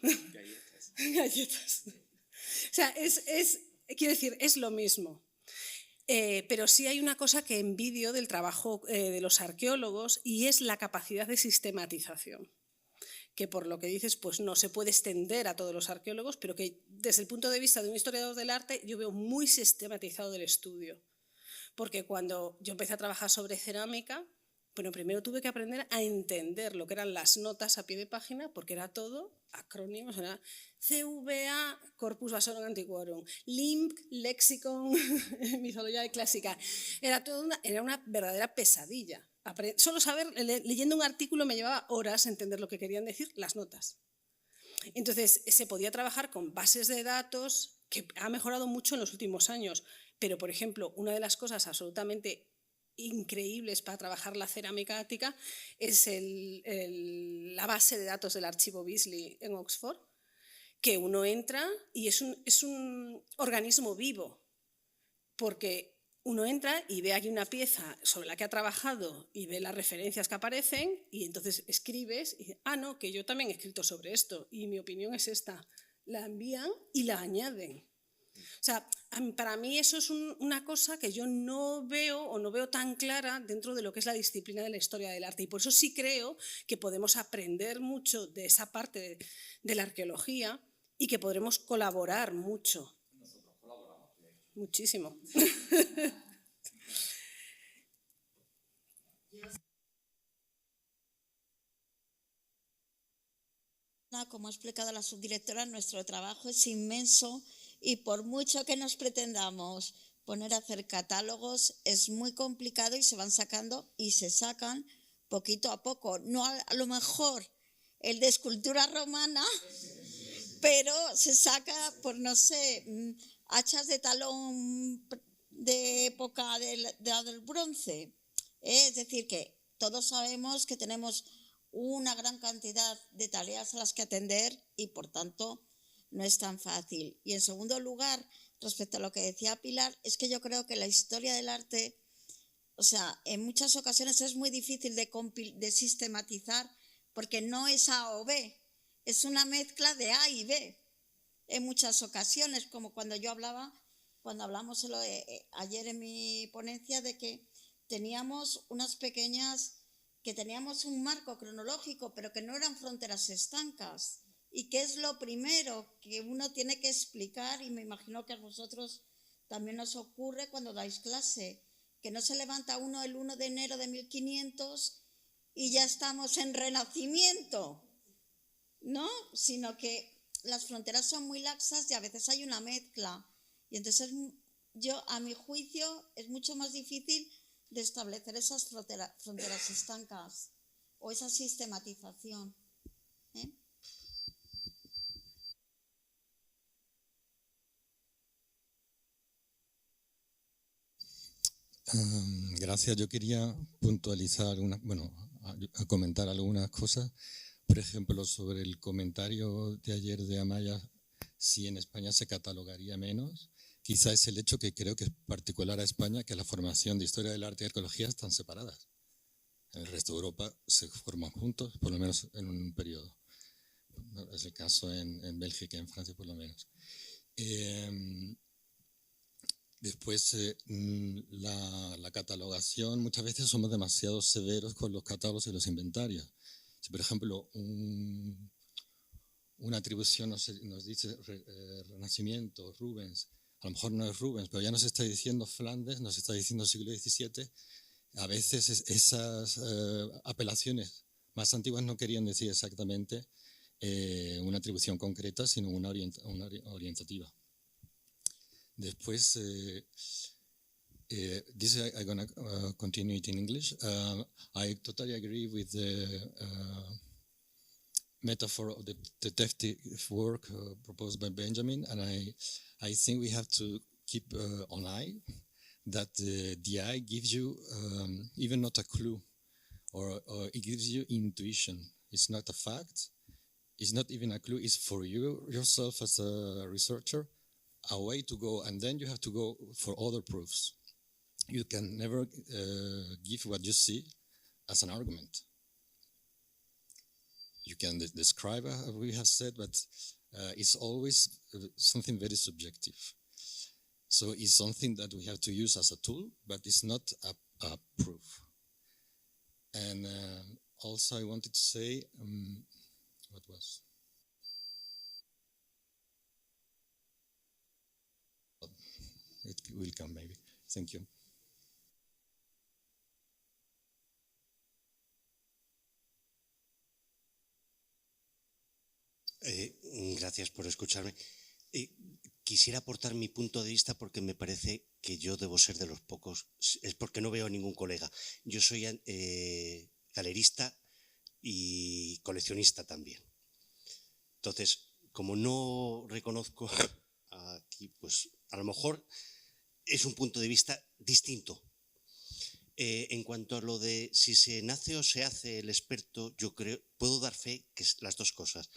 Galletas. O sea, quiero decir, es lo mismo. Pero sí hay una cosa que envidio del trabajo de los arqueólogos y es la capacidad de sistematización, que por lo que dices pues no se puede extender a todos los arqueólogos, pero que desde el punto de vista de un historiador del arte yo veo muy sistematizado el estudio. Porque cuando yo empecé a trabajar sobre cerámica, bueno, primero tuve que aprender a entender lo que eran las notas a pie de página, porque era todo acrónimos, era CVA, Corpus Vasorum Antiquorum, LIMP, Lexicon, Mitología Clásica. Era una verdadera pesadilla. Solo saber, leyendo un artículo me llevaba horas entender lo que querían decir las notas. Entonces, se podía trabajar con bases de datos, que ha mejorado mucho en los últimos años, pero, por ejemplo, una de las cosas absolutamente increíbles para trabajar la cerámica ática es la base de datos del archivo Beazley en Oxford, que uno entra y es un organismo vivo, porque uno entra y ve aquí una pieza sobre la que ha trabajado y ve las referencias que aparecen y entonces escribes y dices, no, que yo también he escrito sobre esto y mi opinión es esta. La envían y la añaden. O sea, para mí eso es una cosa que yo no veo tan clara dentro de lo que es la disciplina de la historia del arte, y por eso sí creo que podemos aprender mucho de esa parte de la arqueología y que podremos colaborar mucho. Nosotros colaboramos. Muchísimo. Como ha explicado la subdirectora, nuestro trabajo es inmenso y por mucho que nos pretendamos poner a hacer catálogos, es muy complicado y se van sacando y se sacan poquito a poco. No a lo mejor el de escultura romana, pero se saca por, no sé, hachas de talón de época del bronce. Es decir, que todos sabemos que tenemos una gran cantidad de tareas a las que atender y, por tanto, no es tan fácil. Y, en segundo lugar, respecto a lo que decía Pilar, es que yo creo que la historia del arte, o sea, en muchas ocasiones es muy difícil de sistematizar porque no es A o B, es una mezcla de A y B. En muchas ocasiones, como cuando hablamos ayer en mi ponencia de que teníamos teníamos un marco cronológico, pero que no eran fronteras estancas. ¿Y qué es lo primero que uno tiene que explicar? Y me imagino que a vosotros también os ocurre cuando dais clase, que no se levanta uno el 1 de enero de 1500 y ya estamos en Renacimiento, ¿no? Sino que las fronteras son muy laxas y a veces hay una mezcla. Y entonces a mi juicio, es mucho más difícil de establecer esas fronteras estancas o esa sistematización. Gracias. Yo quería puntualizar, a comentar algunas cosas. Por ejemplo, sobre el comentario de ayer de Amaya, si en España se catalogaría menos. Quizá es el hecho que creo que es particular a España, que la formación de historia del arte y arqueología están separadas. En el resto de Europa se forman juntos, por lo menos en un periodo. Es el caso en Bélgica y en Francia, por lo menos. Después, la catalogación, muchas veces somos demasiado severos con los catálogos y los inventarios. Si, por ejemplo, una atribución nos dice Renacimiento, Rubens, a lo mejor no es Rubens, pero ya nos está diciendo Flandes, nos está diciendo siglo XVII. A veces esas apelaciones más antiguas no querían decir exactamente una atribución concreta, sino una orientativa. Después, this I'm going to continue it in English. I totally agree with the metaphor of the detective work proposed by Benjamin, and I think we have to keep an eye that the eye gives you even not a clue, or it gives you intuition. It's not a fact. It's not even a clue. It's for you yourself as a researcher a way to go, and then you have to go for other proofs. You can never give what you see as an argument. You can describe, as we have said, but it's always something very subjective. So it's something that we have to use as a tool, but it's not a proof. And also I wanted to say, what was? It will come maybe. Thank you. Gracias por escucharme. Quisiera aportar mi punto de vista porque me parece que yo debo ser de los pocos, es porque no veo a ningún colega. Yo soy galerista y coleccionista también. Entonces, como no reconozco aquí, pues a lo mejor es un punto de vista distinto. En cuanto a lo de si se nace o se hace el experto, yo creo, puedo dar fe que es las dos cosas.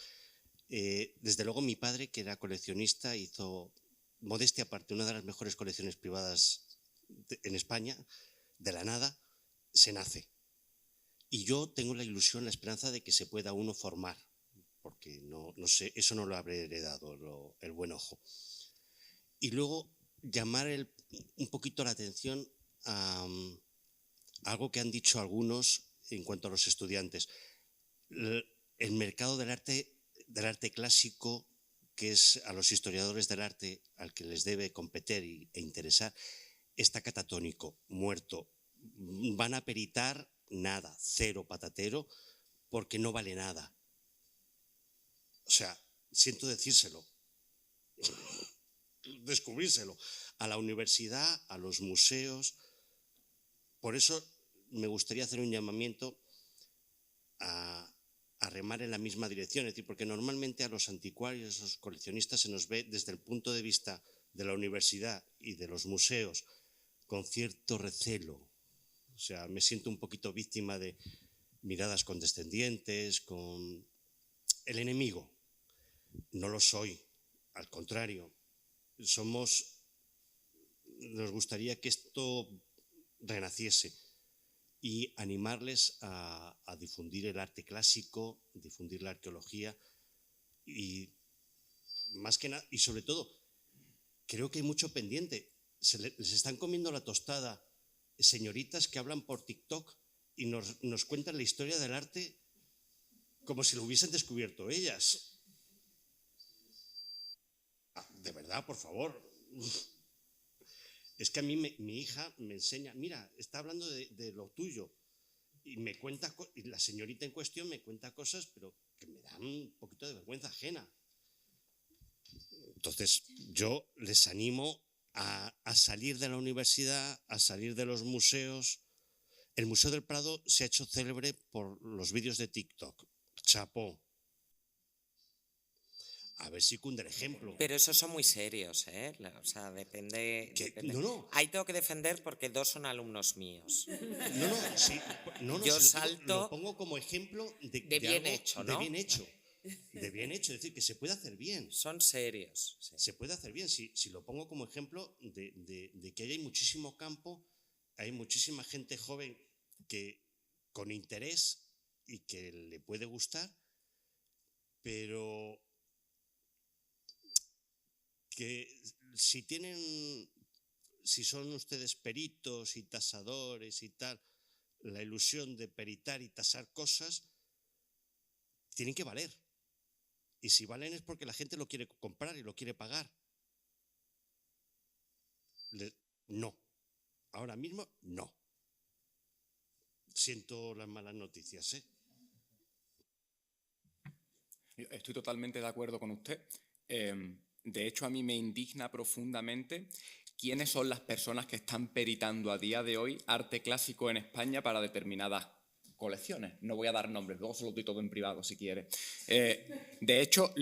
Desde luego mi padre, que era coleccionista, hizo, modestia aparte, una de las mejores colecciones privadas en España. De la nada se nace. Y yo tengo la ilusión, la esperanza de que se pueda uno formar, porque no sé, eso no lo habré heredado, el buen ojo. Y luego llamar un poquito la atención a algo que han dicho algunos en cuanto a los estudiantes. El mercado del arte clásico, que es a los historiadores del arte al que les debe competir e interesar, está catatónico, muerto. Van a peritar nada, cero patatero, porque no vale nada. O sea, siento decírselo, descubrírselo a la universidad, a los museos. Por eso me gustaría hacer un llamamiento a remar en la misma dirección, es decir, porque normalmente a los anticuarios, a los coleccionistas se nos ve desde el punto de vista de la universidad y de los museos con cierto recelo. O sea, me siento un poquito víctima de miradas condescendientes, con el enemigo. No lo soy, al contrario. Nos gustaría que esto renaciese y animarles a difundir el arte clásico, difundir la arqueología y más que nada, y sobre todo, creo que hay mucho pendiente. Les están comiendo la tostada señoritas que hablan por TikTok y nos cuentan la historia del arte como si lo hubiesen descubierto ellas. De verdad, por favor. Es que a mí mi hija me enseña, mira, está hablando de lo tuyo y me cuenta, y la señorita en cuestión me cuenta cosas, pero que me dan un poquito de vergüenza ajena. Entonces, yo les animo a salir de la universidad, a salir de los museos. El Museo del Prado se ha hecho célebre por los vídeos de TikTok. Chapó. A ver si cunde el ejemplo. Pero esos son muy serios, ¿eh? O sea, depende. No. Ahí tengo que defender porque dos son alumnos míos. Sí. Yo si salto. lo pongo como ejemplo de bien algo, hecho, ¿no? De bien hecho. De bien hecho, es decir, que se puede hacer bien. Son serios. Sí. Se puede hacer bien. Si lo pongo como ejemplo de que hay muchísimo campo, hay muchísima gente joven que con interés y que le puede gustar, pero que si son ustedes peritos y tasadores y tal, la ilusión de peritar y tasar cosas, tienen que valer. Y si valen es porque la gente lo quiere comprar y lo quiere pagar. No. Ahora mismo, no. Siento las malas noticias, ¿eh? Estoy totalmente de acuerdo con usted. De hecho, a mí me indigna profundamente quiénes son las personas que están peritando a día de hoy arte clásico en España para determinadas colecciones. No voy a dar nombres, luego se lo doy todo en privado si quiere. De hecho,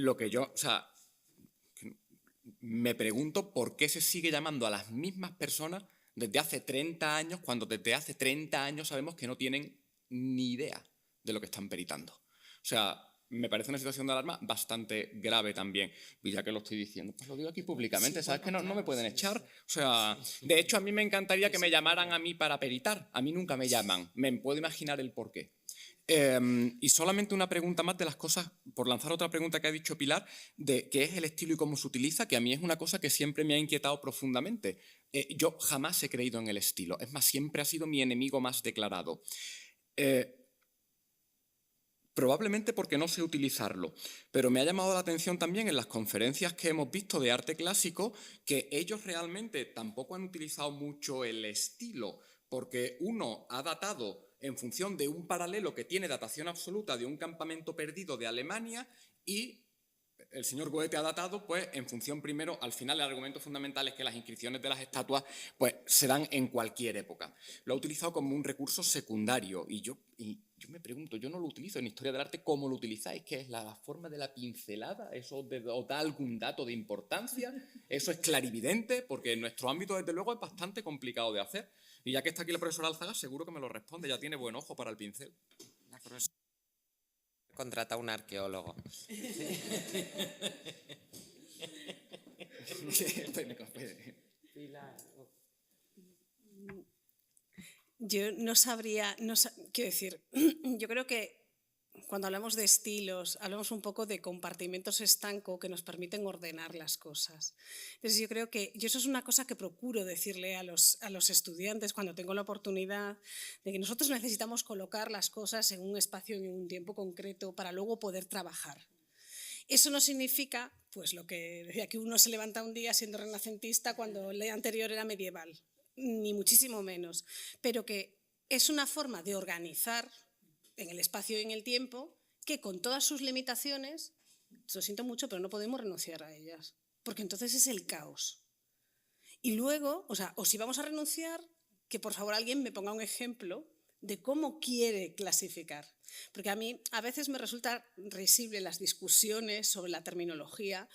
me pregunto por qué se sigue llamando a las mismas personas desde hace 30 años, cuando desde hace 30 años sabemos que no tienen ni idea de lo que están peritando. O sea, me parece una situación de alarma bastante grave también. Y ya que lo estoy diciendo, pues lo digo aquí públicamente, ¿sabes? Que no me pueden echar. O sea, de hecho, a mí me encantaría que me llamaran a mí para peritar. A mí nunca me llaman. Me puedo imaginar el porqué. Y solamente una pregunta más de las cosas, por lanzar otra pregunta que ha dicho Pilar, de qué es el estilo y cómo se utiliza, que a mí es una cosa que siempre me ha inquietado profundamente. Yo jamás he creído en el estilo. Es más, siempre ha sido mi enemigo más declarado. Probablemente porque no sé utilizarlo, pero me ha llamado la atención también en las conferencias que hemos visto de arte clásico que ellos realmente tampoco han utilizado mucho el estilo, porque uno ha datado en función de un paralelo que tiene datación absoluta de un campamento perdido de Alemania y el señor Goethe ha datado, pues, en función primero, al final el argumento fundamental es que las inscripciones de las estatuas, pues, se dan en cualquier época. Lo ha utilizado como un recurso secundario y yo me pregunto, yo no lo utilizo en Historia del Arte, ¿cómo lo utilizáis? ¿Qué es la forma de la pincelada? ¿Eso os da algún dato de importancia? ¿Eso es clarividente? Porque en nuestro ámbito, desde luego, es bastante complicado de hacer. Y ya que está aquí la profesora Alzaga, seguro que me lo responde, ya tiene buen ojo para el pincel. La profesora contrata a un arqueólogo. Yo no sabría, quiero decir, yo creo que cuando hablamos de estilos, hablamos un poco de compartimentos estanco que nos permiten ordenar las cosas. Entonces yo creo que eso es una cosa que procuro decirle a los estudiantes cuando tengo la oportunidad, de que nosotros necesitamos colocar las cosas en un espacio y en un tiempo concreto para luego poder trabajar. Eso no significa, pues lo que decía, que uno se levanta un día siendo renacentista cuando el día anterior era medieval, ni muchísimo menos, pero que es una forma de organizar en el espacio y en el tiempo que con todas sus limitaciones, lo siento mucho, pero no podemos renunciar a ellas, porque entonces es el caos. Y luego, o si vamos a renunciar, que por favor alguien me ponga un ejemplo de cómo quiere clasificar. Porque a mí a veces me resulta risible las discusiones sobre la terminología.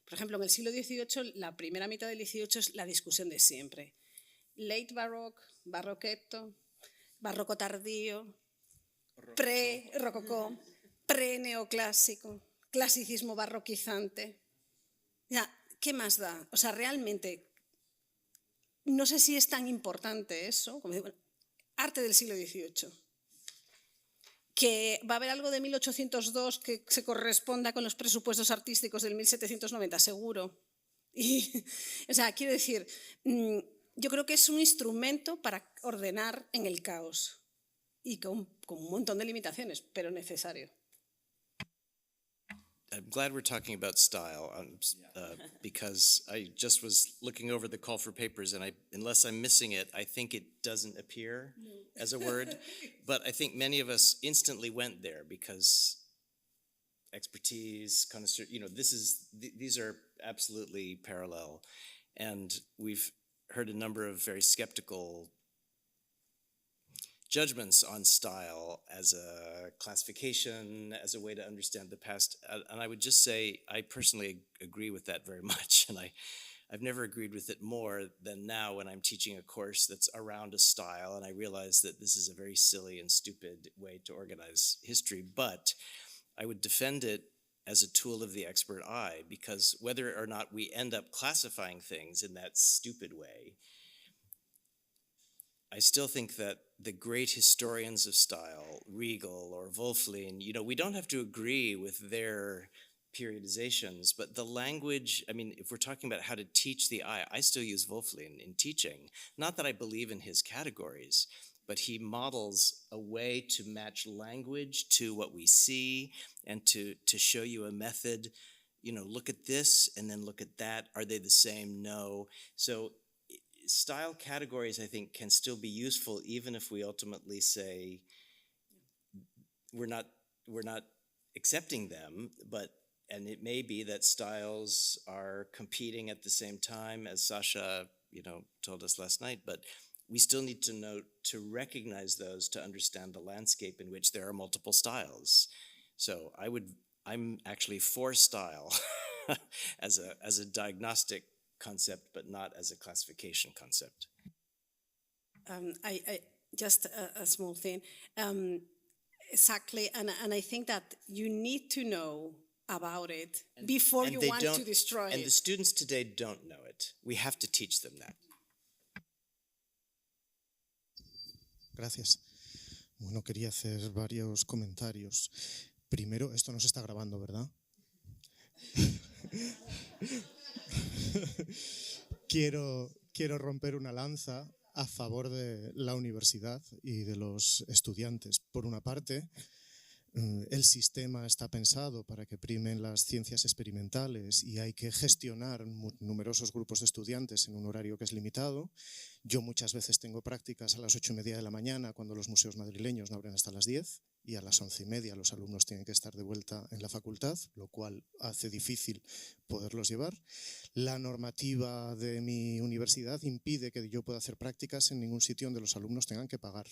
Por ejemplo, en el siglo XVIII, la primera mitad del XVIII es la discusión de siempre. Late Baroque, Barroquetto, Barroco tardío, pre-rococó, pre-neoclásico, clasicismo barroquizante. Ya, ¿qué más da? O sea, realmente, no sé si es tan importante eso, como digo, arte del siglo XVIII. Que va a haber algo de 1802 que se corresponda con los presupuestos artísticos del 1790, seguro. O sea, quiero decir, yo creo que es un instrumento para ordenar en el caos y con un montón de limitaciones, pero necesario. I'm glad we're talking about style because I just was looking over the call for papers and unless I'm missing it, I think it doesn't appear as a word, but I think many of us instantly went there because expertise, connoisseur, these are absolutely parallel. And we've heard a number of very skeptical judgments on style as a classification, as a way to understand the past. And I would just say, I personally agree with that very much. And I've never agreed with it more than now when I'm teaching a course that's around a style. And I realize that this is a very silly and stupid way to organize history. But I would defend it as a tool of the expert eye, because whether or not we end up classifying things in that stupid way, I still think that the great historians of style, Riegel or Wolflin, we don't have to agree with their periodizations, but the language, if we're talking about how to teach the eye, I still use Wolflin in teaching. Not that I believe in his categories, but he models a way to match language to what we see and to show you a method. You know, look at this and then look at that. Are they the same? No. So style categories, I think, can still be useful even if we ultimately say we're not accepting them, and it may be that styles are competing at the same time, as Sasha, told us last night, but we still need to know to recognize those to understand the landscape in which there are multiple styles. So I'm actually for style as a diagnostic concept, but not as a classification concept. I just a small thing. Exactly, and I think that you need to know about it before you want to destroy it. And the students today don't know it. We have to teach them that. Gracias. Bueno, quería hacer varios comentarios. Primero, esto no se está grabando, ¿verdad? Quiero romper una lanza a favor de la universidad y de los estudiantes. Por una parte, el sistema está pensado para que primen las ciencias experimentales y hay que gestionar numerosos grupos de estudiantes en un horario que es limitado. Yo muchas veces tengo prácticas a las 8:30 de la mañana cuando los museos madrileños no abren hasta las 10 y a las 11:30 los alumnos tienen que estar de vuelta en la facultad, lo cual hace difícil poderlos llevar. La normativa de mi universidad impide que yo pueda hacer prácticas en ningún sitio donde los alumnos tengan que pagar.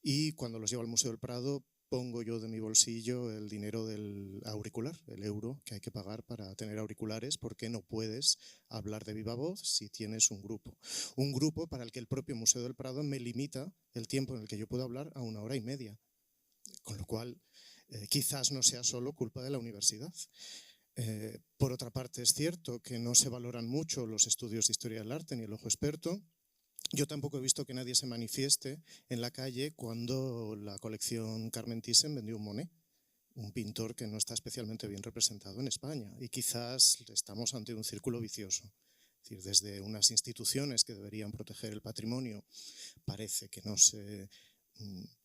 Y cuando los llevo al Museo del Prado, pongo yo de mi bolsillo el dinero del auricular, el euro que hay que pagar para tener auriculares, porque no puedes hablar de viva voz si tienes un grupo. Un grupo para el que el propio Museo del Prado me limita el tiempo en el que yo puedo hablar a 1 hora y media. Con lo cual, quizás no sea solo culpa de la universidad. Por otra parte, es cierto que no se valoran mucho los estudios de historia del arte ni el ojo experto. Yo tampoco he visto que nadie se manifieste en la calle cuando la colección Carmen Thyssen vendió un Monet, un pintor que no está especialmente bien representado en España. Y quizás estamos ante un círculo vicioso. Es decir, desde unas instituciones que deberían proteger el patrimonio, parece que no se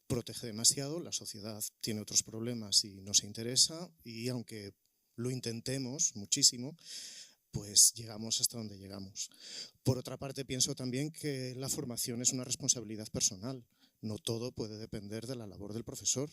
protege demasiado, la sociedad tiene otros problemas y no se interesa, y aunque lo intentemos muchísimo, pues llegamos hasta donde llegamos. Por otra parte, pienso también que la formación es una responsabilidad personal. No todo puede depender de la labor del profesor,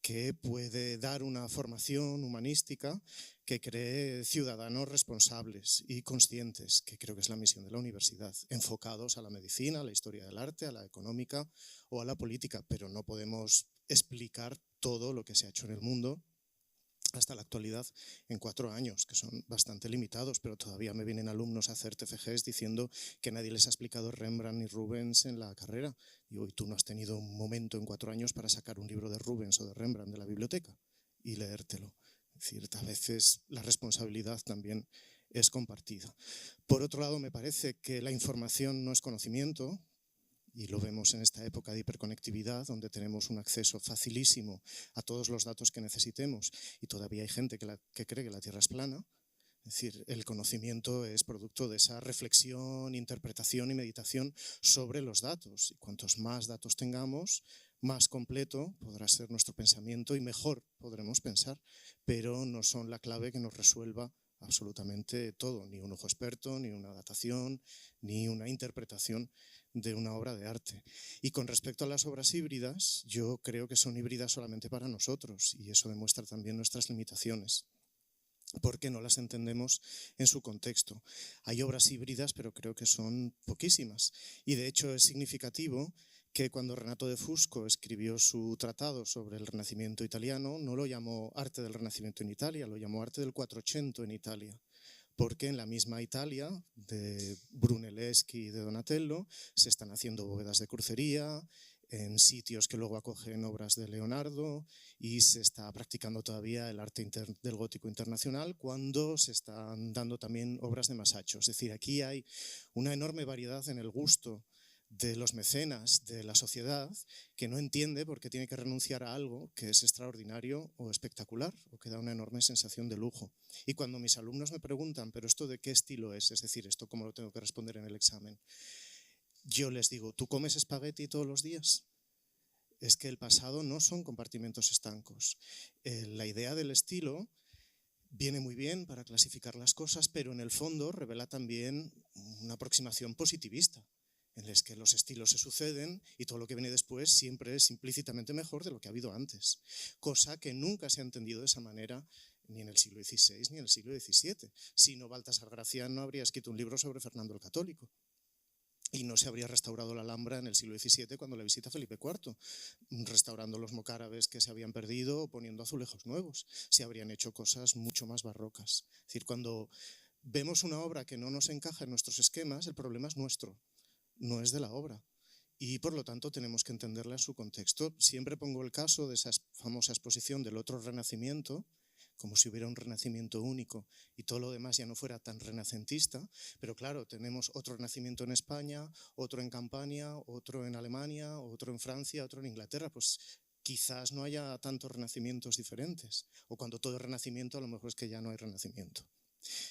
que puede dar una formación humanística que cree ciudadanos responsables y conscientes, que creo que es la misión de la universidad, enfocados a la medicina, a la historia del arte, a la económica o a la política, pero no podemos explicar todo lo que se ha hecho en el mundo hasta la actualidad en 4 años, que son bastante limitados, pero todavía me vienen alumnos a hacer TFGs diciendo que nadie les ha explicado Rembrandt ni Rubens en la carrera. Digo, ¿y tú no has tenido un momento en 4 años para sacar un libro de Rubens o de Rembrandt de la biblioteca y leértelo? Es decir, a veces la responsabilidad también es compartida. Por otro lado, me parece que la información no es conocimiento, y lo vemos en esta época de hiperconectividad, donde tenemos un acceso facilísimo a todos los datos que necesitemos, y todavía hay gente que cree que la Tierra es plana. Es decir, el conocimiento es producto de esa reflexión, interpretación y meditación sobre los datos. Y cuantos más datos tengamos, más completo podrá ser nuestro pensamiento y mejor podremos pensar, pero no son la clave que nos resuelva absolutamente todo, ni un ojo experto, ni una datación, ni una interpretación de una obra de arte. Y con respecto a las obras híbridas, yo creo que son híbridas solamente para nosotros, y eso demuestra también nuestras limitaciones, porque no las entendemos en su contexto. Hay obras híbridas, pero creo que son poquísimas, y de hecho es significativo que cuando Renato de Fusco escribió su tratado sobre el Renacimiento italiano, no lo llamó arte del Renacimiento en Italia, lo llamó arte del Quattrocento en Italia, porque en la misma Italia, de Brunelleschi y de Donatello, se están haciendo bóvedas de crucería, en sitios que luego acogen obras de Leonardo, y se está practicando todavía el arte del gótico internacional, cuando se están dando también obras de Masaccio. Es decir, aquí hay una enorme variedad en el gusto de los mecenas de la sociedad, que no entiende por qué tiene que renunciar a algo que es extraordinario o espectacular o que da una enorme sensación de lujo. Y cuando mis alumnos me preguntan, ¿pero esto de qué estilo es? Es decir, ¿esto cómo lo tengo que responder en el examen? yo les digo, ¿tú comes espagueti todos los días? Es que el pasado no son compartimentos estancos. La idea del estilo viene muy bien para clasificar las cosas, pero en el fondo revela también una aproximación positivista, en la que los estilos se suceden y todo lo que viene después siempre es implícitamente mejor de lo que ha habido antes, cosa que nunca se ha entendido de esa manera ni en el siglo XVI ni en el siglo XVII. Si no, Baltasar Gracián no habría escrito un libro sobre Fernando el Católico. Y no se habría restaurado la Alhambra en el siglo XVII cuando la visita Felipe IV, restaurando los mocárabes que se habían perdido o poniendo azulejos nuevos. Se habrían hecho cosas mucho más barrocas. Es decir, cuando vemos una obra que no nos encaja en nuestros esquemas, el problema es nuestro, no es de la obra. Y por lo tanto tenemos que entenderla en su contexto. Siempre pongo el caso de esa famosa exposición del otro Renacimiento, como si hubiera un renacimiento único y todo lo demás ya no fuera tan renacentista, pero claro, tenemos otro renacimiento en España, otro en Campania, otro en Alemania, otro en Francia, otro en Inglaterra, pues quizás no haya tantos renacimientos diferentes, o cuando todo es renacimiento a lo mejor es que ya no hay renacimiento.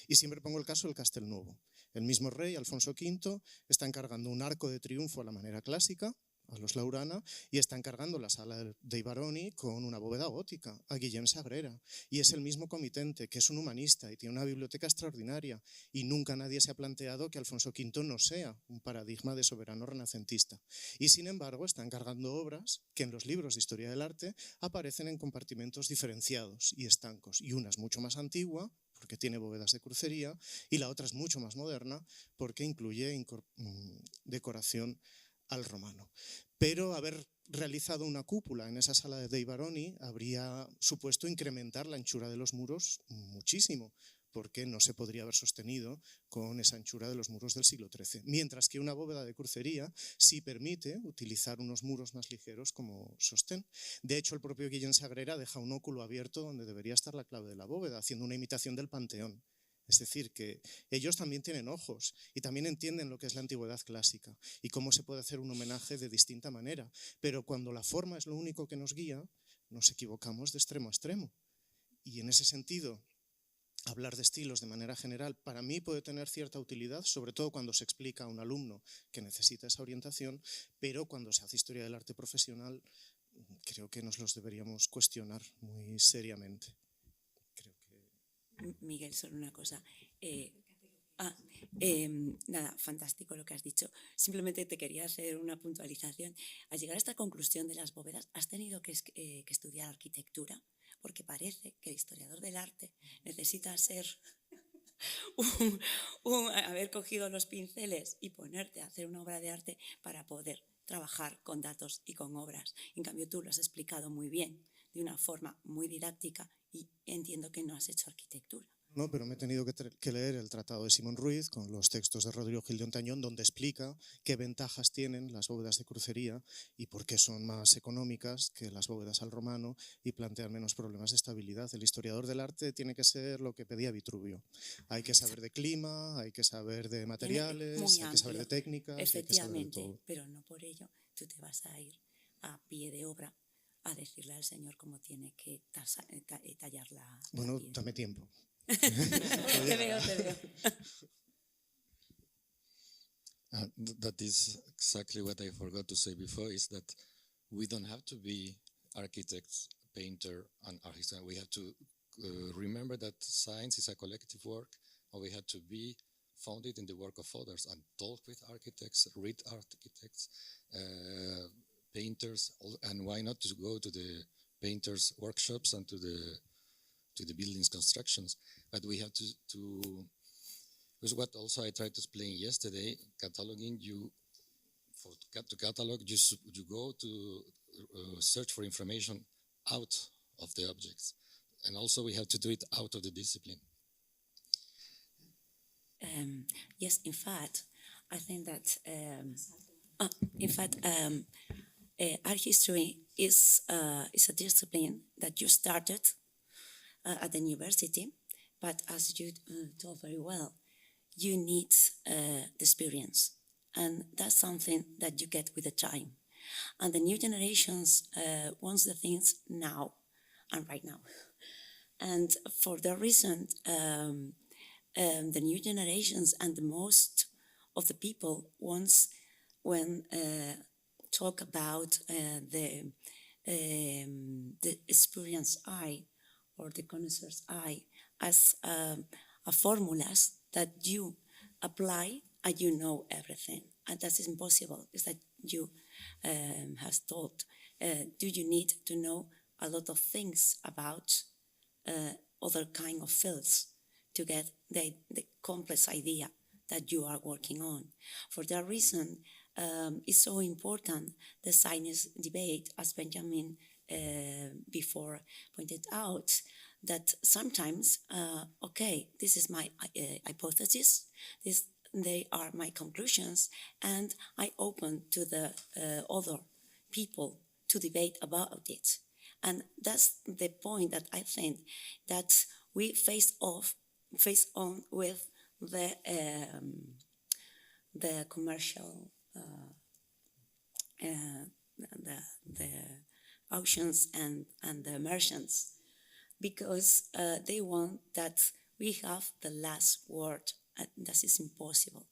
Y siempre pongo el caso del Castelnuovo. El mismo rey, Alfonso V, está encargando un arco de triunfo a la manera clásica, a los Laurana, y está encargando la sala de Baroni con una bóveda gótica, a Guillem Sagrera. Y es el mismo comitente, que es un humanista y tiene una biblioteca extraordinaria. Y nunca nadie se ha planteado que Alfonso V no sea un paradigma de soberano renacentista. Y sin embargo está encargando obras que en los libros de historia del arte aparecen en compartimentos diferenciados y estancos. Y una es mucho más antigua, porque tiene bóvedas de crucería, y la otra es mucho más moderna, porque incluye decoración al romano. Pero haber realizado una cúpula en esa sala de Dei Baroni habría supuesto incrementar la anchura de los muros muchísimo, porque no se podría haber sostenido con esa anchura de los muros del siglo XIII. Mientras que una bóveda de crucería sí permite utilizar unos muros más ligeros como sostén. De hecho, el propio Guillem Sagrera deja un óculo abierto donde debería estar la clave de la bóveda, haciendo una imitación del Panteón. Es decir, que ellos también tienen ojos y también entienden lo que es la antigüedad clásica y cómo se puede hacer un homenaje de distinta manera. Pero cuando la forma es lo único que nos guía, nos equivocamos de extremo a extremo. Y en ese sentido, hablar de estilos de manera general para mí puede tener cierta utilidad, sobre todo cuando se explica a un alumno que necesita esa orientación, pero cuando se hace historia del arte profesional, creo que nos los deberíamos cuestionar muy seriamente. Miguel, solo una cosa. Nada, fantástico lo que has dicho. Simplemente te quería hacer una puntualización. Al llegar a esta conclusión de las bóvedas, ¿has tenido que estudiar arquitectura? Porque parece que el historiador del arte necesita ser haber cogido los pinceles y ponerte a hacer una obra de arte para poder trabajar con datos y con obras. En cambio, tú lo has explicado muy bien, de una forma muy didáctica, y entiendo que no has hecho arquitectura. No, pero me he tenido que leer el Tratado de Simón Ruiz con los textos de Rodrigo Gil de Ontañón, donde explica qué ventajas tienen las bóvedas de crucería y por qué son más económicas que las bóvedas al romano y plantean menos problemas de estabilidad. El historiador del arte tiene que ser lo que pedía Vitruvio. Hay que saber de clima, hay que saber de materiales, hay que saber de técnicas, efectivamente, hay que saber de todo. Pero no por ello tú te vas a ir a pie de obra a decirle al Señor cómo tiene que tallar la Bueno, piedra. dame tiempo. Te veo. That is exactly what I forgot to say before, is that we don't have to be architects, painter, and artists. We have to remember that science is a collective work, and we have to be founded in the work of others and talk with architects, read architects, painters, and why not to go to the painters' workshops and to the buildings constructions. But we have to because what also I tried to explain yesterday, cataloging, to catalog, you go to search for information out of the objects. And also we have to do it out of the discipline. Yes, in fact, I think that art history is a discipline that you started at the university, but as you told very well, you need the experience, and that's something that you get with the time. And the new generations wants the things now and right now. And for that reason, the new generations and the most of the people wants when talk about the experienced eye or the connoisseur's eye as a formulas that you apply and you know everything, and that is impossible. It's that you has taught. Do you need to know a lot of things about other kind of fields to get the complex idea that you are working on? For that reason, it's so important, the science debate, as Benjamin before pointed out, that sometimes, okay, this is my hypothesis, they are my conclusions, and I open to the other people to debate about it. And that's the point that I think that we face on with the commercial, the auctions and the merchants, because they want that we have the last word. That is impossible.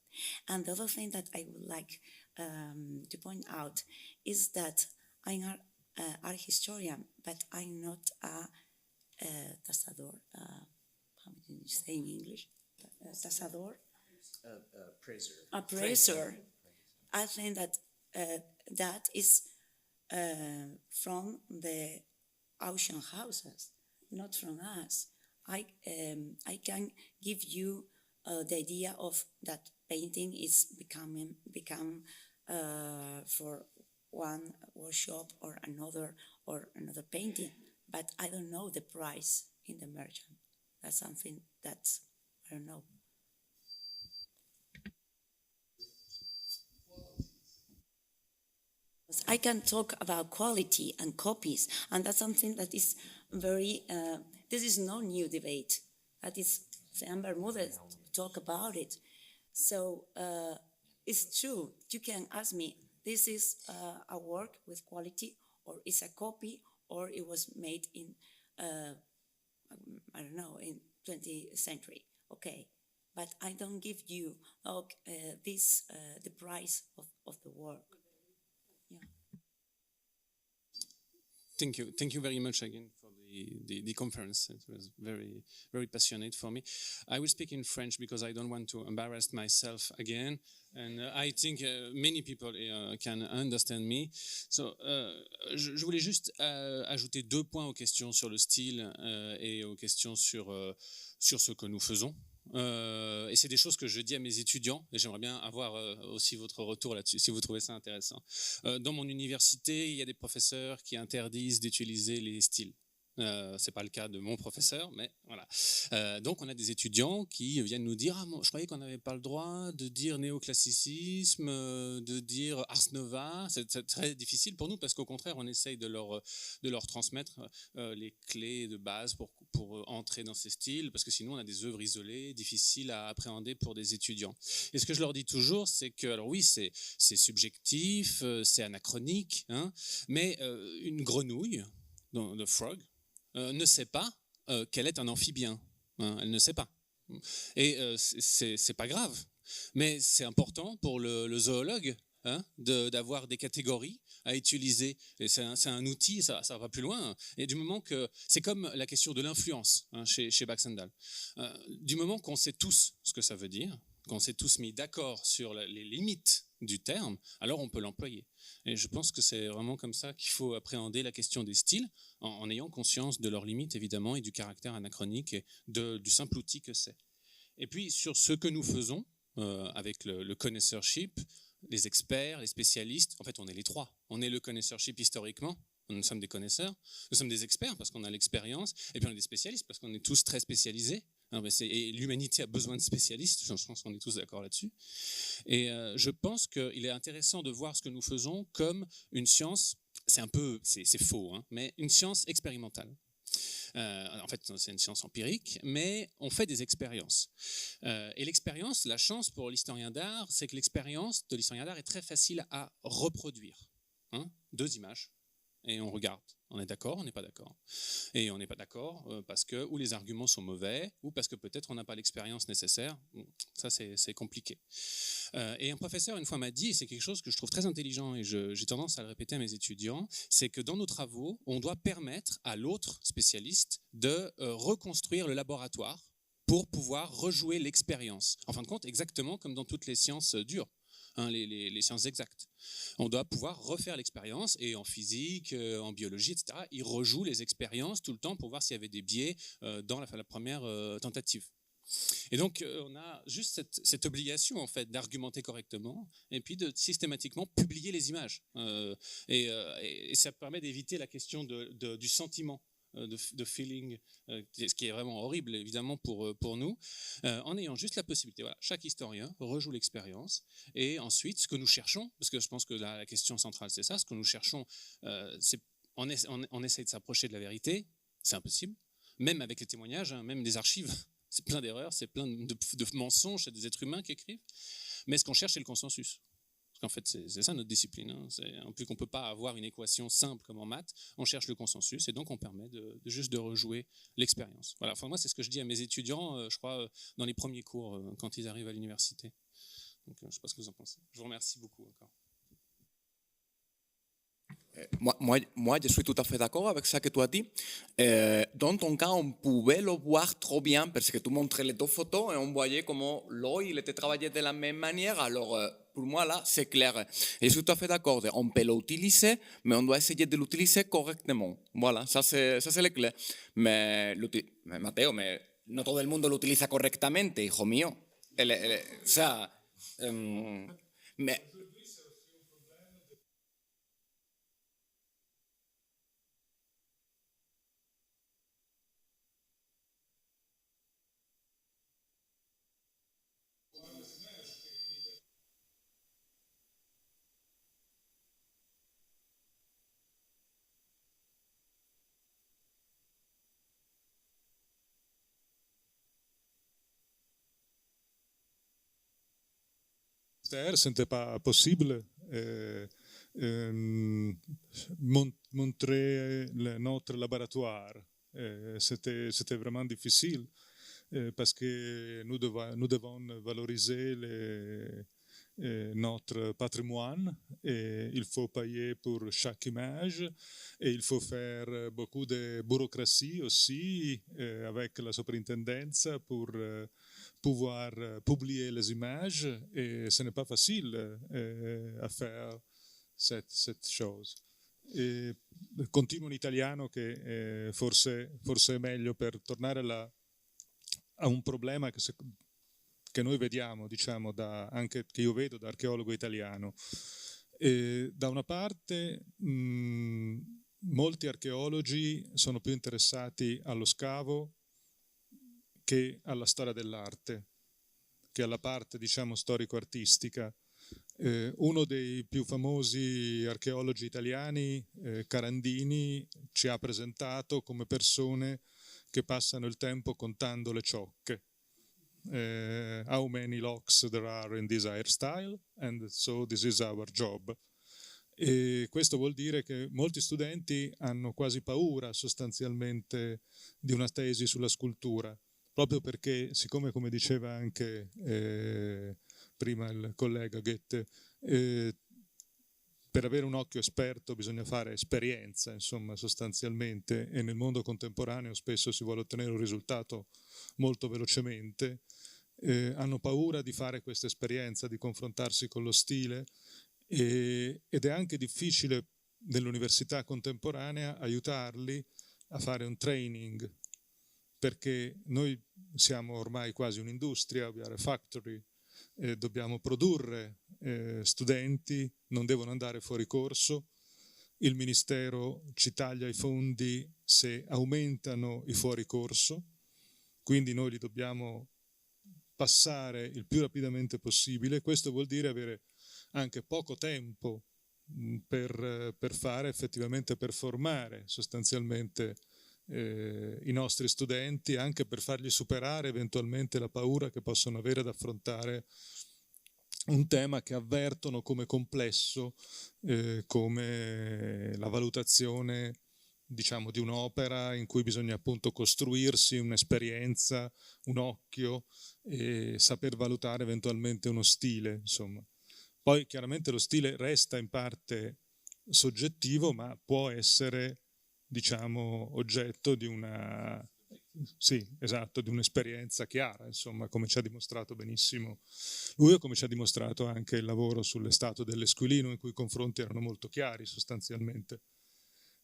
And the other thing that I would like to point out is that I'm an art historian, but I'm not a tasador. How do you say in English? Tasador? Praiser. A praiser. I think that that is from the auction houses, not from us. I can give you the idea of that painting is become for one workshop or another painting, but I don't know the price in the merchant. That's something that I don't know. I can talk about quality and copies, and that's something that is very. This is no new debate. That is Sean Bermudez talk about it. So it's true. You can ask me, this is a work with quality, or it's a copy, or it was made in, I don't know, in 20th century. Okay, but I don't give you the price of the work. Yeah. Thank you very much again for the conference. It was very, very passionate for me. I will speak in French because I don't want to embarrass myself again. And I think many people can understand me. So, je voulais juste ajouter 2 points aux questions sur le style et aux questions sur ce que nous faisons. Et c'est des choses que je dis à mes étudiants, et j'aimerais bien avoir aussi votre retour là-dessus, si vous trouvez ça intéressant. Dans mon université, il y a des professeurs qui interdisent d'utiliser les styles. C'est pas le cas de mon professeur, mais voilà. Donc on a des étudiants qui viennent nous dire je croyais qu'on n'avait pas le droit de dire néoclassicisme, de dire Ars Nova. C'est très difficile pour nous parce qu'au contraire on essaye de leur transmettre les clés de base pour entrer dans ces styles, parce que sinon on a des œuvres isolées, difficiles à appréhender pour des étudiants. Et ce que je leur dis toujours, c'est que, alors oui, c'est subjectif, c'est anachronique, hein, mais une grenouille, the frog, ne sait pas qu'elle est un amphibien. Hein, elle ne sait pas. Et c'est pas grave. Mais c'est important pour le zoologue, hein, d'avoir des catégories à utiliser. Et c'est un outil, ça va plus loin. Et du moment que c'est comme la question de l'influence, hein, chez Baxendale. Du moment qu'on sait tous ce que ça veut dire, qu'on s'est tous mis d'accord sur les limites du terme, alors on peut l'employer. Et je pense que c'est vraiment comme ça qu'il faut appréhender la question des styles, en ayant conscience de leurs limites, évidemment, et du caractère anachronique et du simple outil que c'est. Et puis, sur ce que nous faisons, avec le connoisseurship, les experts, les spécialistes, en fait, on est les trois. On est le connoisseurship historiquement, nous sommes des connaisseurs, nous sommes des experts parce qu'on a l'expérience, et puis on est des spécialistes parce qu'on est tous très spécialisés. Et l'humanité a besoin de spécialistes, je pense qu'on est tous d'accord là-dessus. Et je pense qu'il est intéressant de voir ce que nous faisons comme une science, c'est faux, hein, mais une science expérimentale. En fait, c'est une science empirique, mais on fait des expériences. Et l'expérience, la chance pour l'historien d'art, c'est que l'expérience de l'historien d'art est très facile à reproduire. Hein, 2 images. et on regarde. On est d'accord, on n'est pas d'accord. Et on n'est pas d'accord parce que ou les arguments sont mauvais, ou parce que peut-être on n'a pas l'expérience nécessaire. Ça, c'est compliqué. Et un professeur, une fois, m'a dit, et c'est quelque chose que je trouve très intelligent, et j'ai tendance à le répéter à mes étudiants, c'est que dans nos travaux, on doit permettre à l'autre spécialiste de reconstruire le laboratoire pour pouvoir rejouer l'expérience. En fin de compte, exactement comme dans toutes les sciences dures. Les sciences exactes. On doit pouvoir refaire l'expérience, et en physique, en biologie, etc., ils rejouent les expériences tout le temps pour voir s'il y avait des biais dans la première tentative. Et donc, on a juste cette obligation, en fait, d'argumenter correctement et puis de systématiquement publier les images. Et ça permet d'éviter la question du sentiment, de feeling, ce qui est vraiment horrible évidemment pour nous, en ayant juste la possibilité, voilà, chaque historien rejoue l'expérience, et ensuite ce que nous cherchons, parce que je pense que la question centrale c'est ça, ce que nous cherchons, c'est on essaie de s'approcher de la vérité, c'est impossible, même avec les témoignages, même des archives, c'est plein d'erreurs, c'est plein de mensonges, c'est des êtres humains qui écrivent, mais ce qu'on cherche c'est le consensus. Parce qu'en fait, c'est ça notre discipline. Plus qu'on ne peut pas avoir une équation simple comme en maths, on cherche le consensus, et donc on permet juste de rejouer l'expérience. Voilà. Enfin, moi, c'est ce que je dis à mes étudiants, je crois, dans les premiers cours, quand ils arrivent à l'université. Donc, je ne sais pas ce que vous en pensez. Je vous remercie beaucoup encore. Moi, je suis tout à fait d'accord avec ça que tu as dit. Dans ton cas, on pouvait le voir trop bien parce que tu montrais les deux photos et on voyait comment l'eau, il était travaillé de la même manière. Alors, pour moi, là, c'est clair. Et je suis tout à fait d'accord. On peut l'utiliser, mais on doit essayer de l'utiliser correctement. Voilà, ça c'est le clé. Mais Mateo, mais no todo el mundo lo utiliza correctamente, hijo mío. O sea, Ce n'était pas possible montrer notre laboratoire. C'était vraiment difficile parce que nous devons valoriser notre patrimoine, et il faut payer pour chaque image, et il faut faire beaucoup de bureaucratie aussi avec la superintendenza pour pouvoir publier les images, et ce n'est pas facile à faire cette chose. E continuo in italiano che forse è meglio per tornare a un problema che noi vediamo, diciamo, anche che io vedo da archeologo italiano. Da una parte molti archeologi sono più interessati allo scavo che alla storia dell'arte, che alla parte, diciamo, storico-artistica. Uno dei più famosi archeologi italiani, Carandini, ci ha presentato come persone che passano il tempo contando le ciocche. How many locks there are in this hairstyle, and so this is our job. E questo vuol dire che molti studenti hanno quasi paura sostanzialmente di una tesi sulla scultura, proprio perché, siccome, come diceva anche prima il collega Goethe, per avere un occhio esperto bisogna fare esperienza, insomma, sostanzialmente, e nel mondo contemporaneo spesso si vuole ottenere un risultato molto velocemente. Hanno paura di fare questa esperienza, di confrontarsi con lo stile, ed è anche difficile nell'università contemporanea aiutarli a fare un training, perché noi siamo ormai quasi un'industria, we are a factory, dobbiamo produrre studenti, non devono andare fuori corso, il Ministero ci taglia i fondi se aumentano i fuori corso, quindi noi li dobbiamo passare il più rapidamente possibile. Questo vuol dire avere anche poco tempo per fare effettivamente, per formare sostanzialmente i nostri studenti, anche per fargli superare eventualmente la paura che possono avere ad affrontare un tema che avvertono come complesso, come la valutazione, diciamo, di un'opera in cui bisogna appunto costruirsi un'esperienza, un occhio e saper valutare eventualmente uno stile, insomma. Poi chiaramente lo stile resta in parte soggettivo, ma può essere, diciamo, oggetto di una, sì, esatto, di un'esperienza chiara, insomma, come ci ha dimostrato benissimo lui o come ci ha dimostrato anche il lavoro sulle statue dell'Esquilino, in cui i confronti erano molto chiari sostanzialmente.